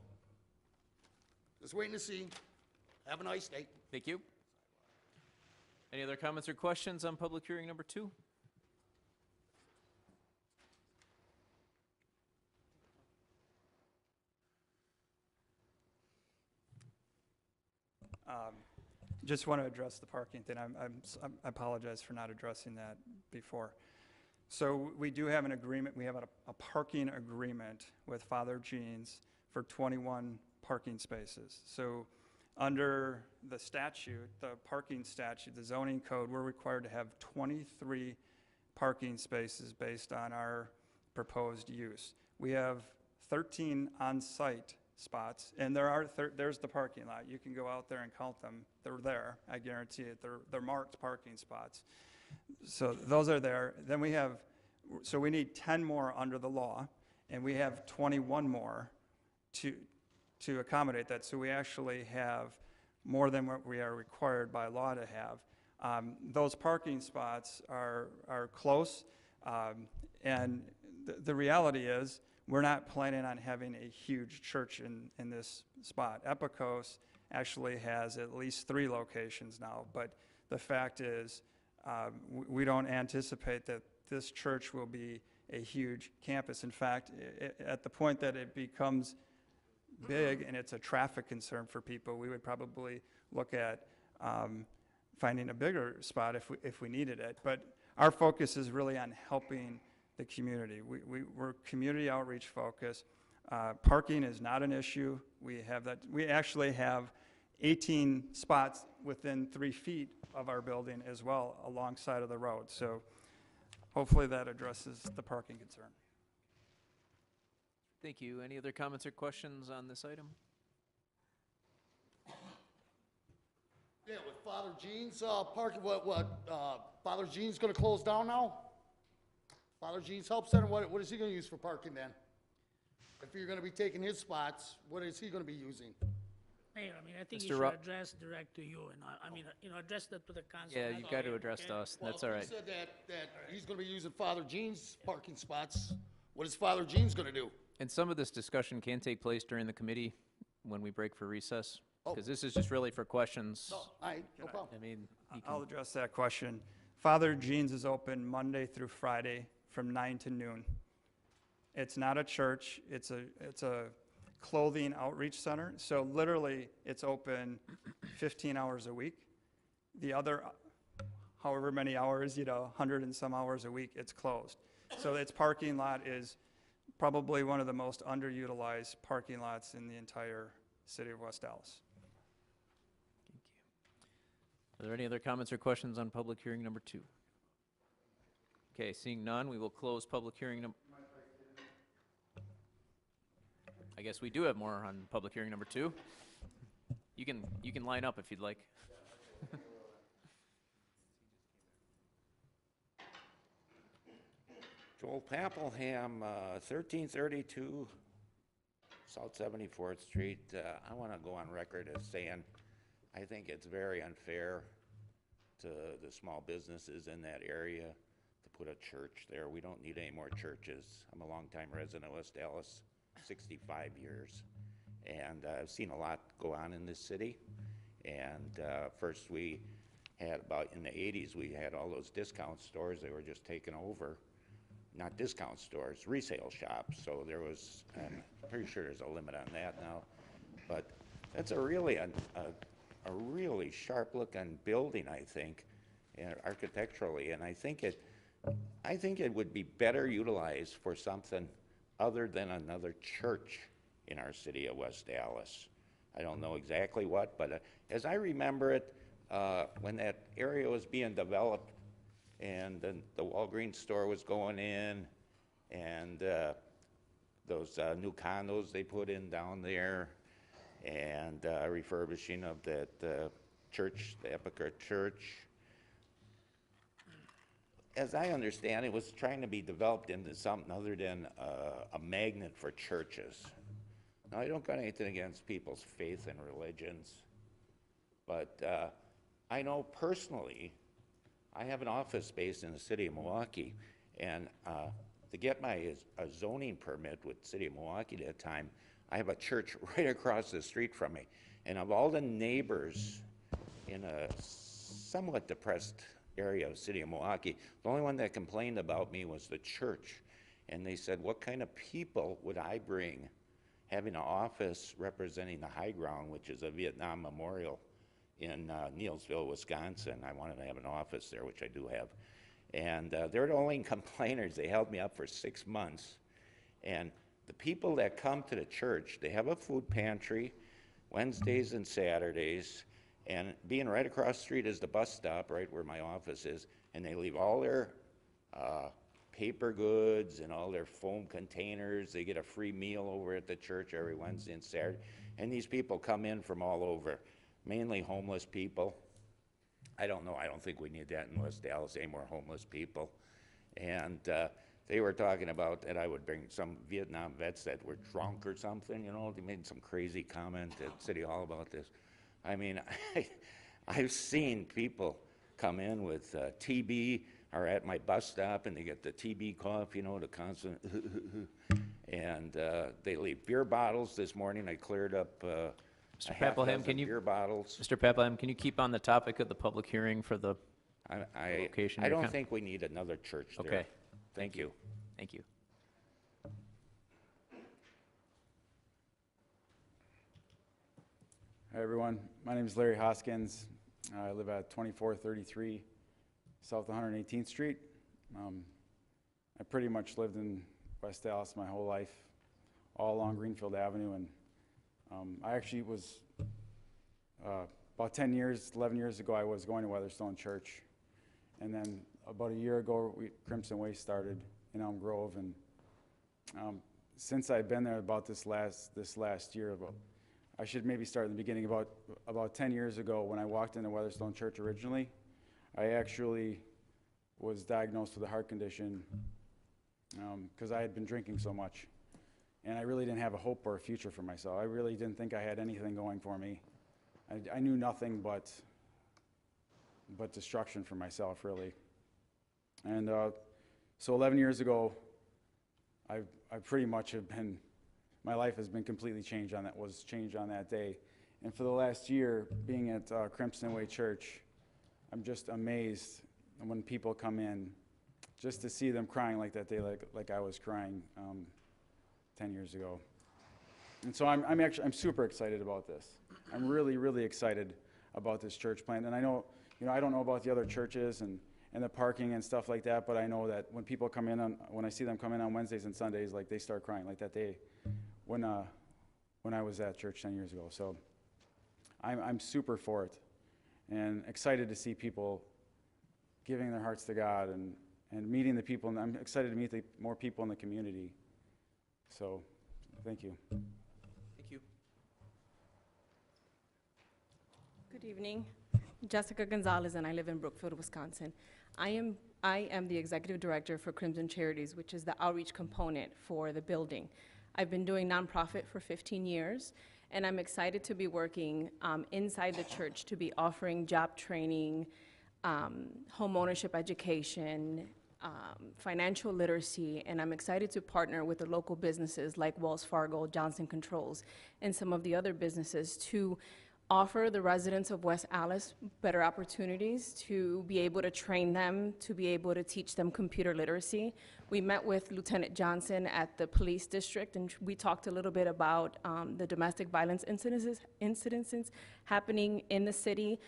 just waiting to see. Have a nice day. Thank you. Any other comments or questions on public hearing number 2? Just want to address the parking thing. I apologize for not addressing that before. So we do have an agreement. We have a parking agreement with Father Jean's for 21 parking spaces. So under the statute, the parking statute, the zoning code, we're required to have 23 parking spaces based on our proposed use. We have 13 on-site spots, and there's the parking lot. You can go out there and count them. They're there, I guarantee it. They're marked parking spots. So those are there. Then we have, so we need 10 more under the law, and we have 21 more to accommodate that. So we actually have more than what we are required by law to have. Those parking spots are close, and the reality is we're not planning on having a huge church in this spot. Epicos actually has at least 3 locations now, but the fact is we don't anticipate that this church will be a huge campus. In fact, at the point that it becomes big and it's a traffic concern for people, we would probably look at finding a bigger spot if we needed it. But our focus is really on helping the community. We're community outreach focused. Parking is not an issue. We actually have 18 spots within 3 feet of our building as well alongside of the road. So hopefully that addresses the parking concern. Thank you. Any other comments or questions on this item? Yeah, with Father Jean's parking, Father Jean's gonna close down now? Father Jean's Help Center, what is he gonna use for parking then? If you're gonna be taking his spots, what is he gonna be using? Mayor, I mean, I think Mr. you should Ro- address direct to you, and address that to the council. Yeah, you got to address to us. That's all Well, right. if he said that he's gonna be using Father Jean's parking spots, what is Father Jean's gonna do? And some of this discussion can take place during the committee when we break for recess, Oh. because this is just really for questions. No, no problem. I mean, you I'll can, address that question. Father Jean's is open Monday through Friday from 9 to noon. It's not a church, it's a clothing outreach center. So literally, it's open 15 hours a week. The other, however many hours, 100 and some hours a week, it's closed. So its parking lot is probably one of the most underutilized parking lots in the entire city of West Dallas. are there any other comments or questions on public hearing number 2? Okay, seeing none, we will close public hearing number. I guess we do have more on public hearing number 2. You can line up if you'd like. Joel Pappelham, 1332 South 74th Street. I want to go on record as saying I think it's very unfair to the small businesses in that area to put a church there. We don't need any more churches. I'm a longtime resident of West Dallas, 65 years, and I've seen a lot go on in this city. And first we had in the 80s, we had all those discount stores. They were just taken over. Not discount stores, resale shops. So there was, I'm pretty sure there's a limit on that now. But that's a really sharp-looking building, I think, architecturally. And I think it would be better utilized for something other than another church in our city of West Dallas. I don't know exactly what, but as I remember it, when that area was being developed, and then the Walgreens store was going in, and those new condos they put in down there, and refurbishing of that church, the Epica Church. As I understand, it was trying to be developed into something other than a magnet for churches. Now, I don't got anything against people's faith and religions, but I know personally, I have an office space in the city of Milwaukee, and to get my zoning permit with the city of Milwaukee at that time, I have a church right across the street from me. And of all the neighbors in a somewhat depressed area of the city of Milwaukee, the only one that complained about me was the church. And they said, what kind of people would I bring having an office representing the High Ground, which is a Vietnam memorial in Neilsville, Wisconsin. I wanted to have an office there, which I do have. And they're the only complainers. They held me up for 6 months. And the people that come to the church, they have a food pantry Wednesdays and Saturdays. And being right across the street is the bus stop, right where my office is. And they leave all their paper goods and all their foam containers. They get a free meal over at the church every Wednesday and Saturday. And these people come in from all over. Mainly homeless people. I don't know, I don't think we need that in West Dallas, any more homeless people. And they were talking about that I would bring some Vietnam vets that were drunk or something, you know, they made some crazy comment at City Hall about this. I mean, I've seen people come in with TB or at my bus stop and they get the TB cough, you know, the constant, and they leave beer bottles. This morning I cleared up Mr. a half Papelham, dozen can you, beer bottles. Mr. Papelham, can you keep on the topic of the public hearing for the location? I you're don't con- think we need another church there. Okay. Thank you. Thank you. Hi, everyone. My name is Larry Hoskins. I live at 2433 South 118th Street. I pretty much lived in West Dallas my whole life, all along Greenfield Avenue, and I actually was, about 11 years ago, I was going to Weatherstone Church, and then about a year ago, Crimson Way started in Elm Grove, and since I've been there about this last year, I should maybe start in the beginning. About 10 years ago, when I walked into Weatherstone Church originally, I actually was diagnosed with a heart condition because I had been drinking so much. And I really didn't have a hope or a future for myself. I really didn't think I had anything going for me. I knew nothing but destruction for myself, really. And so 11 years ago, I pretty much have been, my life has been completely changed on that day. And for the last year, being at Crimson Way Church, I'm just amazed when people come in, just to see them crying like that day, like I was crying 10 years ago. And so I'm super excited about this. I'm really, really excited about this church plant. And I know, I don't know about the other churches and the parking and stuff like that, but I know that when people come in when I see them come in on Wednesdays and Sundays, like they start crying like that day when I was at church 10 years ago. So I'm super for it and excited to see people giving their hearts to God and meeting the people. And I'm excited to meet more people in the community. So thank you. Thank you. Good evening. Jessica Gonzalez, and I live in Brookfield, Wisconsin. I am the executive director for Crimson Charities, which is the outreach component for the building. I've been doing nonprofit for 15 years, and I'm excited to be working inside the church to be offering job training, home ownership education, financial literacy, and I'm excited to partner with the local businesses like Wells Fargo, Johnson Controls, and some of the other businesses to offer the residents of West Allis better opportunities to be able to train them, to be able to teach them computer literacy. We met with Lieutenant Johnson at the police district, and we talked a little bit about the domestic violence incidences happening in the city.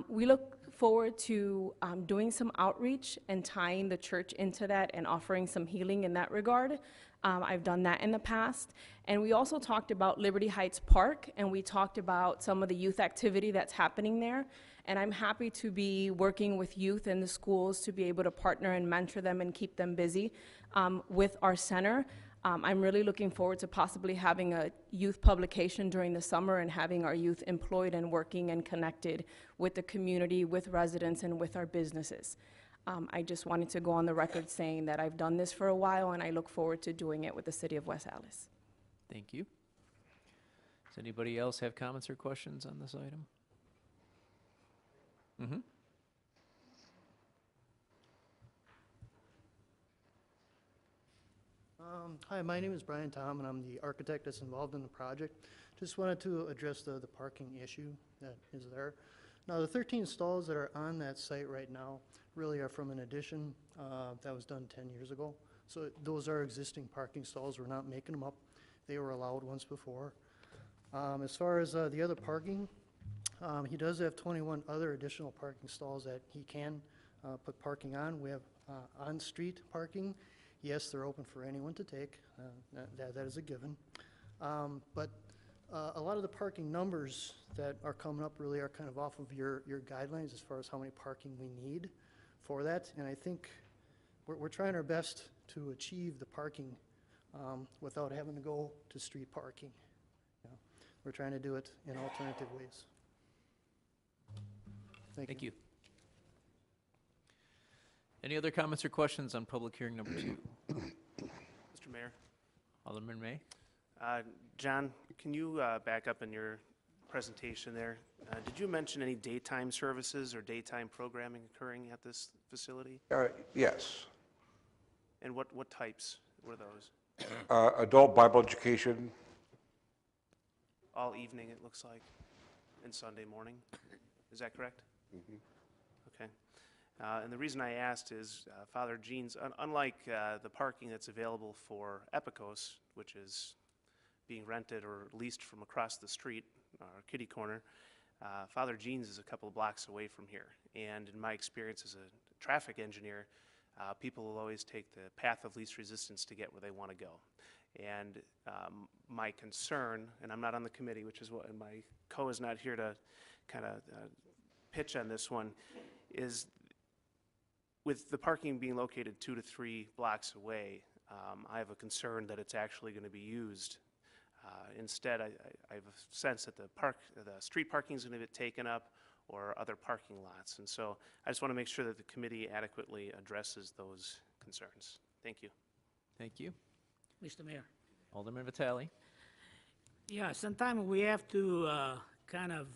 We look forward to doing some outreach and tying the church into that and offering some healing in that regard. I've done that in the past. And we also talked about Liberty Heights Park, and we talked about some of the youth activity that's happening there. And I'm happy to be working with youth in the schools to be able to partner and mentor them and keep them busy with our center. I'm really looking forward to possibly having a youth publication during the summer and having our youth employed and working and connected with the community, with residents, and with our businesses. I just wanted to go on the record saying that I've done this for a while, and I look forward to doing it with the city of West Allis. Thank you. Does anybody else have comments or questions on this item? Mm-hmm. Hi, my name is Brian Tom, and I'm the architect that's involved in the project. Just wanted to address the parking issue that is there. Now, the 13 stalls that are on that site right now really are from an addition that was done 10 years ago. So those are existing parking stalls. We're not making them up. They were allowed once before. As far as the other parking, he does have 21 other additional parking stalls that he can put parking on. We have on-street parking. Yes, they're open for anyone to take. That is a given. But a lot of the parking numbers that are coming up really are kind of off of your guidelines as far as how many parking we need for that. And I think we're trying our best to achieve the parking without having to go to street parking. You know, we're trying to do it in alternative ways. Thank you. Any other comments or questions on public hearing number 2? Mr. Mayor. Alderman May? John, can you back up in your presentation there? Did you mention any daytime services or daytime programming occurring at this facility? Yes. And what types were those? Adult Bible education. All evening, it looks like, and Sunday morning? Is that correct? Mm-hmm. Okay. And the reason I asked is Father Jean's, unlike the parking that's available for Epicos, which is being rented or leased from across the street, kitty corner, Father Jean's is a couple of blocks away from here. And in my experience as a traffic engineer, people will always take the path of least resistance to get where they want to go. And my concern, and I'm not on the committee, which is what, and my co is not here to kind of pitch on this one, is with the parking being located 2 to 3 blocks away, I have a concern that it's actually going to be used. Instead, I have a sense that the street parking is going to get taken up or other parking lots. And so I just want to make sure that the committee adequately addresses those concerns. Thank you. Thank you. Mr. Mayor. Alderman Vitale? Yeah, sometimes we have to kind of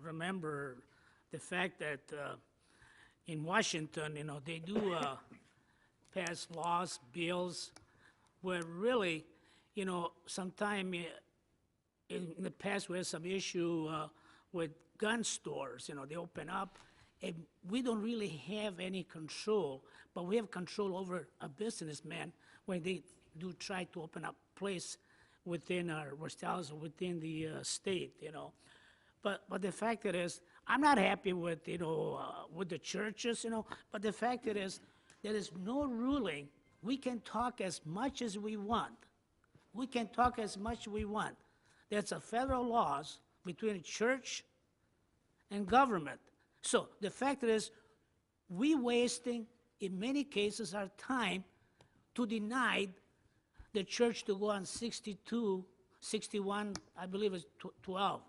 remember the fact that in Washington, you know, they do pass laws, bills, where really, you know, sometime in the past we had some issue with gun stores, you know, they open up, and we don't really have any control, but we have control over a businessman when they do try to open up place within our within the state, you know. But the fact that is, I'm not happy with, you know, with the churches, you know, but the fact that is, there is no ruling. We can talk as much as we want. We can talk as much as we want. There's a federal laws between church and government. So the fact is, we wasting, in many cases, our time to deny the church to go on 61, I believe it's 12,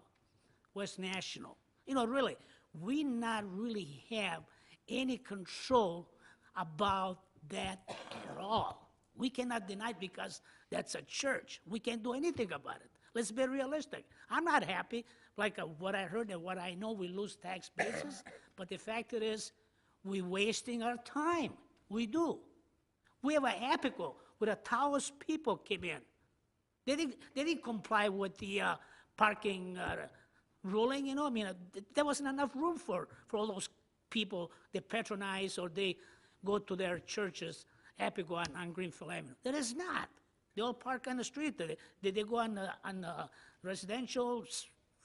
West National. You know, really, we not really have any control about that at all. We cannot deny it because that's a church. We can't do anything about it. Let's be realistic. I'm not happy, like what I heard and what I know, we lose tax basis, but the fact is, we're wasting our time. We do. We have a Apico where 1,000 people came in. They didn't comply with the parking ruling, you know. I mean, there wasn't enough room for all those people that patronize or they go to their churches, Apico on Greenfield Avenue. There is not. They all park on the street. They go on residential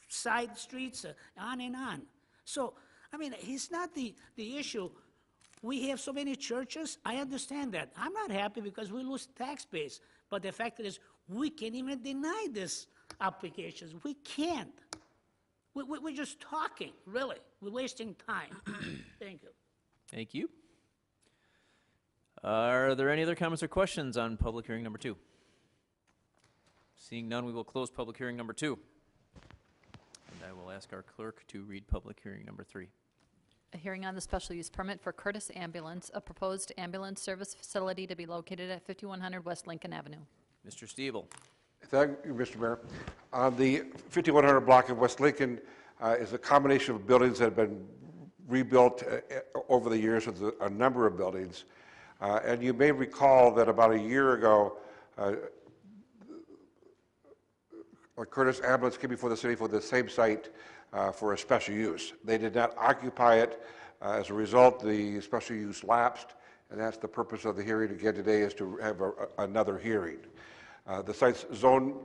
side streets, on and on. So, I mean, it's not the issue. We have so many churches. I understand that. I'm not happy because we lose tax base. But the fact is, we can't even deny this applications. We can't. We're just talking, really. We're wasting time. Thank you. Thank you. Are there any other comments or questions on public hearing number 2? Seeing none, we will close public hearing number 2. And I will ask our clerk to read public hearing number 3. A hearing on the special use permit for Curtis Ambulance, a proposed ambulance service facility to be located at 5100 West Lincoln Avenue. Mr. Stiebel. Thank you, Mr. Mayor. The 5100 block of West Lincoln is a combination of buildings that have been rebuilt over the years with a number of buildings. And you may recall that about a year ago, Curtis Ambulance came before the city for the same site for a special use. They did not occupy it. As a result, the special use lapsed, and that's the purpose of the hearing again today, is to have another hearing. The site's zone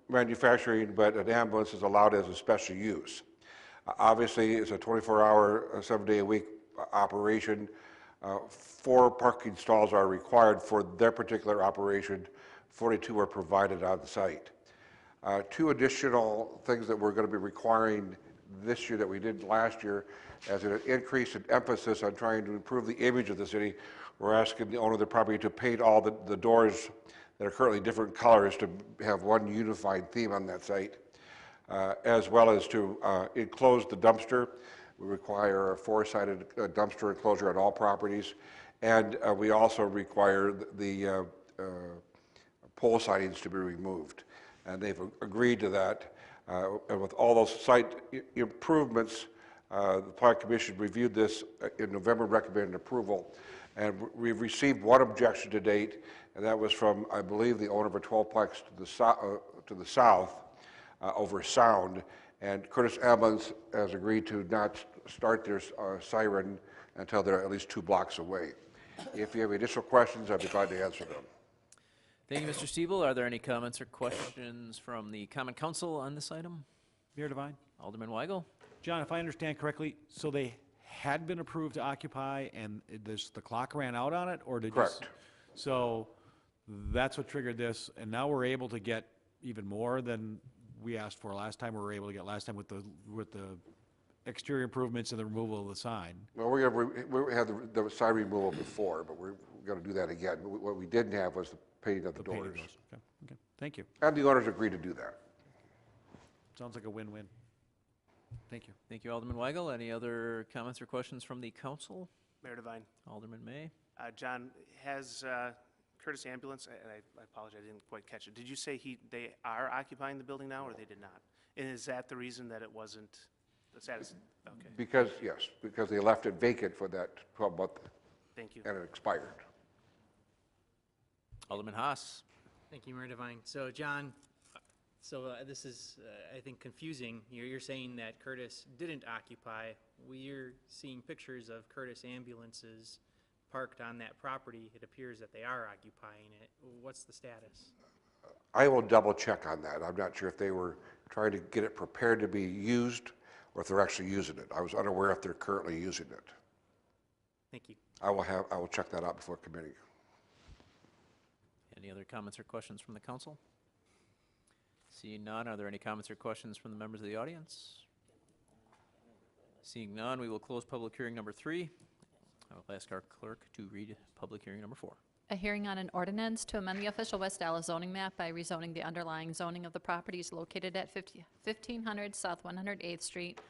manufacturing, but an ambulance is allowed as a special use. Obviously, it's a 24-hour, 7-day-a-week operation. 4 parking stalls are required for their particular operation. 42 are provided on the site. 2 additional things that we're going to be requiring this year that we did last year, as an increase in emphasis on trying to improve the image of the city. We're asking the owner of the property to paint all the doors that are currently different colors to have one unified theme on that site, as well as to enclose the dumpster. We require a 4-sided dumpster enclosure on all properties, And we also require the pole sidings to be removed. And they've agreed to that. And with all those site improvements, the Plan Commission reviewed this in November, recommended approval. And we've received one objection to date, and that was from, I believe, the owner of a 12-plex to the south over sound. And Curtis Ambulance has agreed to not start their siren until they're at least 2 blocks away. If you have additional questions, I'd be glad to answer them. Thank you, Mr. Stiebel. Are there any comments or questions from the Common Council on this item? Mayor Devine? Alderman Weigel? John, if I understand correctly, so they had been approved to occupy and the clock ran out on it, or did you? Correct. So that's what triggered this, and now we're able to get even more than we asked for last time, we were able to get last time with the exterior improvements and the removal of the sign. Well, we had the sign removal before, but we're going to do that again. What we didn't have was the painting of the doors. Okay, okay, thank you. And the owners agreed to do that. Sounds like a win-win. Thank you. Thank you, Alderman Weigel. Any other comments or questions from the council? Mayor Devine. Alderman May? John, has Curtis Ambulance, and I apologize, I didn't quite catch it. Did you say they are occupying the building now, or they did not? And is that the reason that it wasn't the status? Okay. Because, yes, because they left it vacant for that 12-month. Thank you. And it expired. Alderman Haas? Thank you, Mayor Devine. So, John, this is, I think, confusing. You're saying that Curtis didn't occupy. We're seeing pictures of Curtis ambulances parked on that property. It appears that they are occupying it. What's the status? I will double check on that. I'm not sure if they were trying to get it prepared to be used or if they're actually using it. I was unaware if they're currently using it. Thank you. I will check that out before committee. Any other comments or questions from the council? Seeing none, are there any comments or questions from the members of the audience? Seeing none, we will close public hearing number 3. I will ask our clerk to read public hearing number 4. A hearing on an ordinance to amend the official West Dallas zoning map by rezoning the underlying zoning of the properties located at 1500 South 108th Street,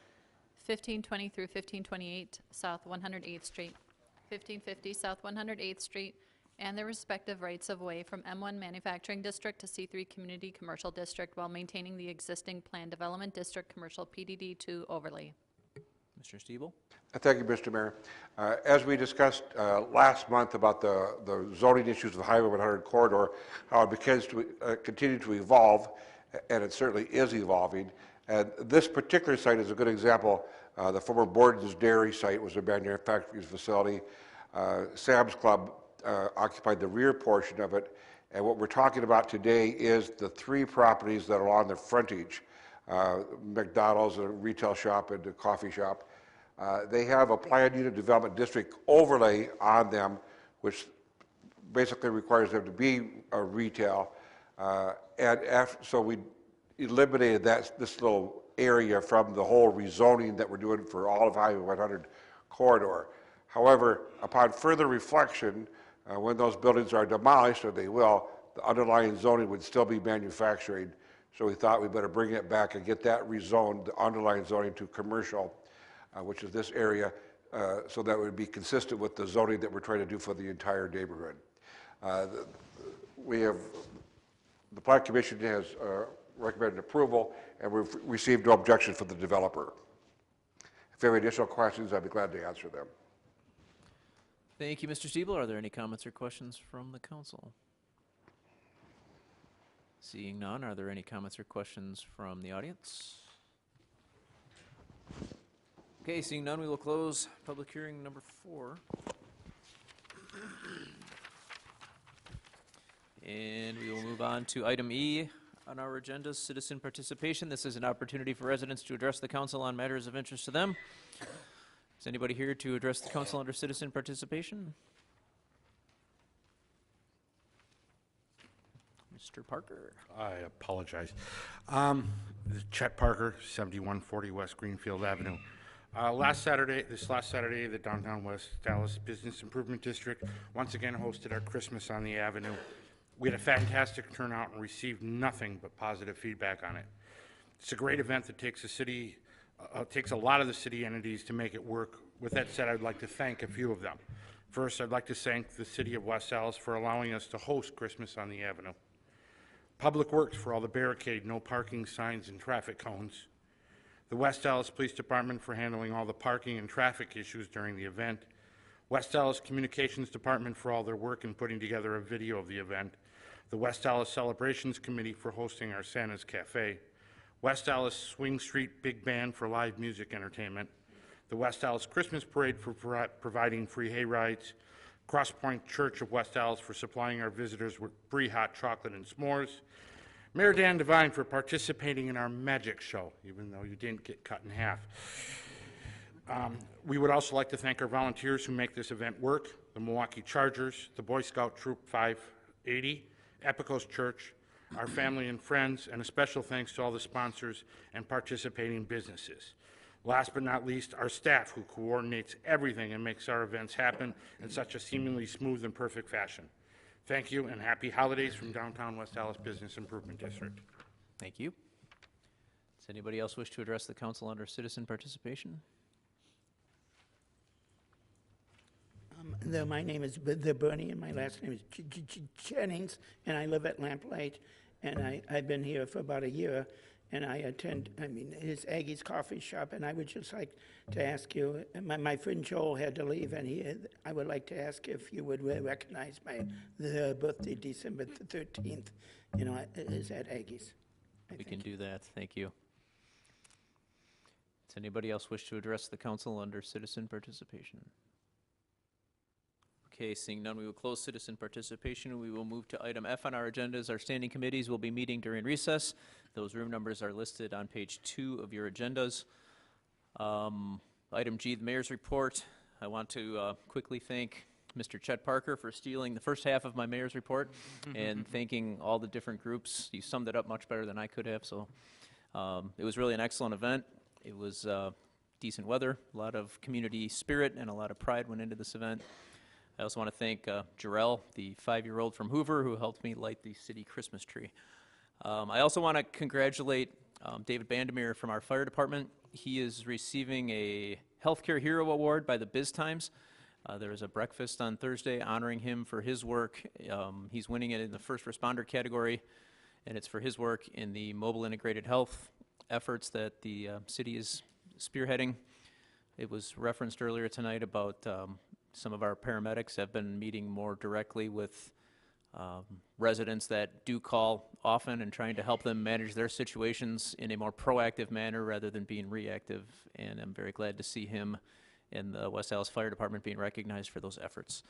1520 through 1528 South 108th Street, 1550 South 108th Street, and their respective rights of way from M1 Manufacturing District to C3 Community Commercial District while maintaining the existing Planned Development District Commercial PDD2 overlay. Mr. Stiebel? Thank you, Mr. Mayor. As we discussed last month about the zoning issues of the Highway 100 corridor, how it begins to continue to evolve, and it certainly is evolving. And this particular site is a good example. The former Borden's Dairy site was a manufacturing facility. Sam's Club occupied the rear portion of it. And what we're talking about today is the 3 properties that are on the frontage. McDonald's, a retail shop, and a coffee shop. They have a planned unit development district overlay on them, which basically requires them to be a retail. So we eliminated this little area from the whole rezoning that we're doing for all of Highway 100 corridor. However, upon further reflection, when those buildings are demolished, or they will, the underlying zoning would still be manufacturing. So we thought we better bring it back and get that rezoned, the underlying zoning, to commercial, which is this area, so that would be consistent with the zoning that we're trying to do for the entire neighborhood. The Plan Commission has recommended approval, and we've received no objection from the developer. If you have additional questions, I'd be glad to answer them. Thank you, Mr. Stiebel. Are there any comments or questions from the council? Seeing none, are there any comments or questions from the audience? Okay, seeing none, we will close public hearing number 4. And we will move on to item E on our agenda, citizen participation. This is an opportunity for residents to address the council on matters of interest to them. Is anybody here to address the council under citizen participation? Mr. Parker. I apologize. Chet Parker, 7140 West Greenfield Avenue. This last Saturday, the Downtown West Dallas Business Improvement District once again hosted our Christmas on the Avenue. We had a fantastic turnout and received nothing but positive feedback on it. It's a great event that takes a lot of the city entities to make it work. With that said, I'd like to thank a few of them. First, I'd like to thank the City of West Allis for allowing us to host Christmas on the Avenue. Public Works for all the barricade, no parking signs, and traffic cones. The West Allis Police Department for handling all the parking and traffic issues during the event. West Allis Communications Department for all their work in putting together a video of the event. The West Allis Celebrations Committee for hosting our Santa's Cafe. West Allis Swing Street Big Band for live music entertainment. The West Allis Christmas Parade for providing free hay rides. Cross Point Church of West Allis for supplying our visitors with free hot chocolate and s'mores. Mayor Dan Devine for participating in our magic show, even though you didn't get cut in half. We would also like to thank our volunteers who make this event work, the Milwaukee Chargers, the Boy Scout Troop 580, Epicos Church, our family and friends, and a special thanks to all the sponsors and participating businesses. Last but not least, our staff who coordinates everything and makes our events happen in such a seemingly smooth and perfect fashion. Thank you and happy holidays from downtown West Allis Business Improvement District. Thank you. Does anybody else wish to address the council under citizen participation? My name is Bernie, and my last name is Jennings, and I live at Lamplight, and I've been here for about a year, and I attend, it's Aggie's Coffee Shop, and I would just like to ask you, my friend Joel had to leave, and I would like to ask if you would recognize the birthday, December 13th, is at Aggie's. We can do that. Thank you. Does anybody else wish to address the council under citizen participation? Okay, seeing none, we will close citizen participation. We will move to item F on our agendas. Our standing committees will be meeting during recess. Those room numbers are listed on page 2 of your agendas. Item G, the mayor's report. I want to quickly thank Mr. Chet Parker for stealing the first half of my mayor's report and thanking all the different groups. You summed it up much better than I could have, so it was really an excellent event. It was decent weather, a lot of community spirit, and a lot of pride went into this event. I also want to thank Jarrell, the 5-year-old from Hoover, who helped me light the city Christmas tree. I also want to congratulate David Bandemir from our fire department. He is receiving a Healthcare Hero Award by the Biz Times. There is a breakfast on Thursday honoring him for his work. He's winning it in the first responder category, and it's for his work in the mobile integrated health efforts that the city is spearheading. It was referenced earlier tonight about some of our paramedics have been meeting more directly with residents that do call often and trying to help them manage their situations in a more proactive manner rather than being reactive. And I'm very glad to see him and the West Allis Fire Department being recognized for those efforts.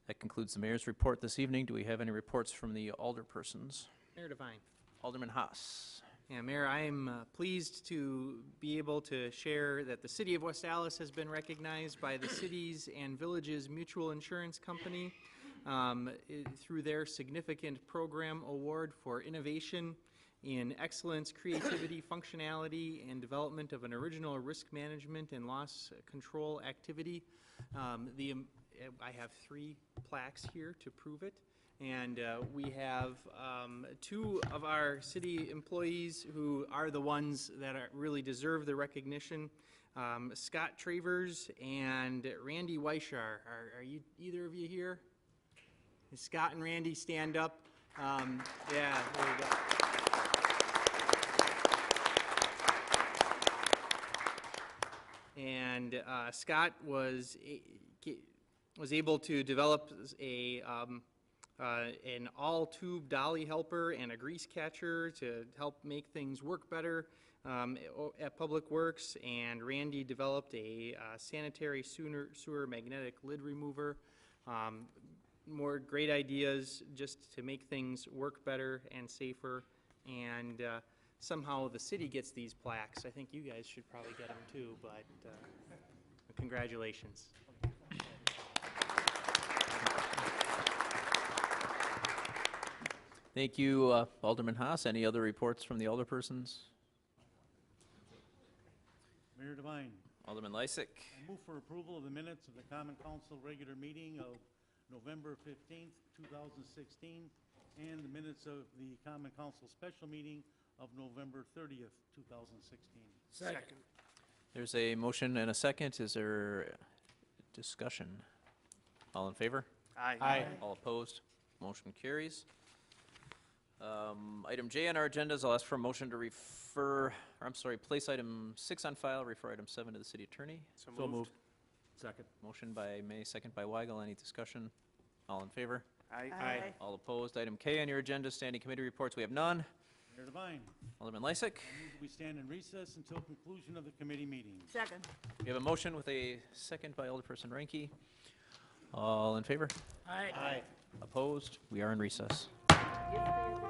That concludes the mayor's report this evening. Do we have any reports from the alderpersons? Mayor Devine. Alderman Haas. Yeah, Mayor, I am pleased to be able to share that the City of West Allis has been recognized by the Cities and Villages Mutual Insurance Company through their significant program award for innovation in excellence, creativity, functionality, and development of an original risk management and loss control activity. I have 3 plaques here to prove it. And we have 2 of our city employees who are the ones that really deserve the recognition. Scott Travers and Randy Weishar. Are either of you here? Scott and Randy, stand up. Yeah, there you go. And Scott was able to develop an all-tube dolly helper and a grease catcher to help make things work better at Public Works, and Randy developed a sanitary sewer magnetic lid remover. More great ideas just to make things work better and safer, and somehow the city gets these plaques. I think you guys should probably get them too, but congratulations. Thank you, Alderman Haas. Any other reports from the alderpersons? Mayor Devine. Alderman Lysick. I move for approval of the minutes of the Common Council regular meeting of November 15th, 2016, and the minutes of the Common Council special meeting of November 30th, 2016. Second. There's a motion and a second. Is there discussion? All in favor? Aye. All opposed? Motion carries. Item J on our agenda is I'll ask for a motion to place item 6 on file, refer item 7 to the city attorney. So moved. Second. Motion by May, second by Weigel. Any discussion? All in favor? Aye. All opposed? Item K on your agenda, standing committee reports. We have none. Mayor Devine, Alderman Lysick. I move that we stand in recess until conclusion of the committee meeting. Second. We have a motion with a second by Alderperson Ranky. All in favor? Aye. Opposed? We are in recess. Yes,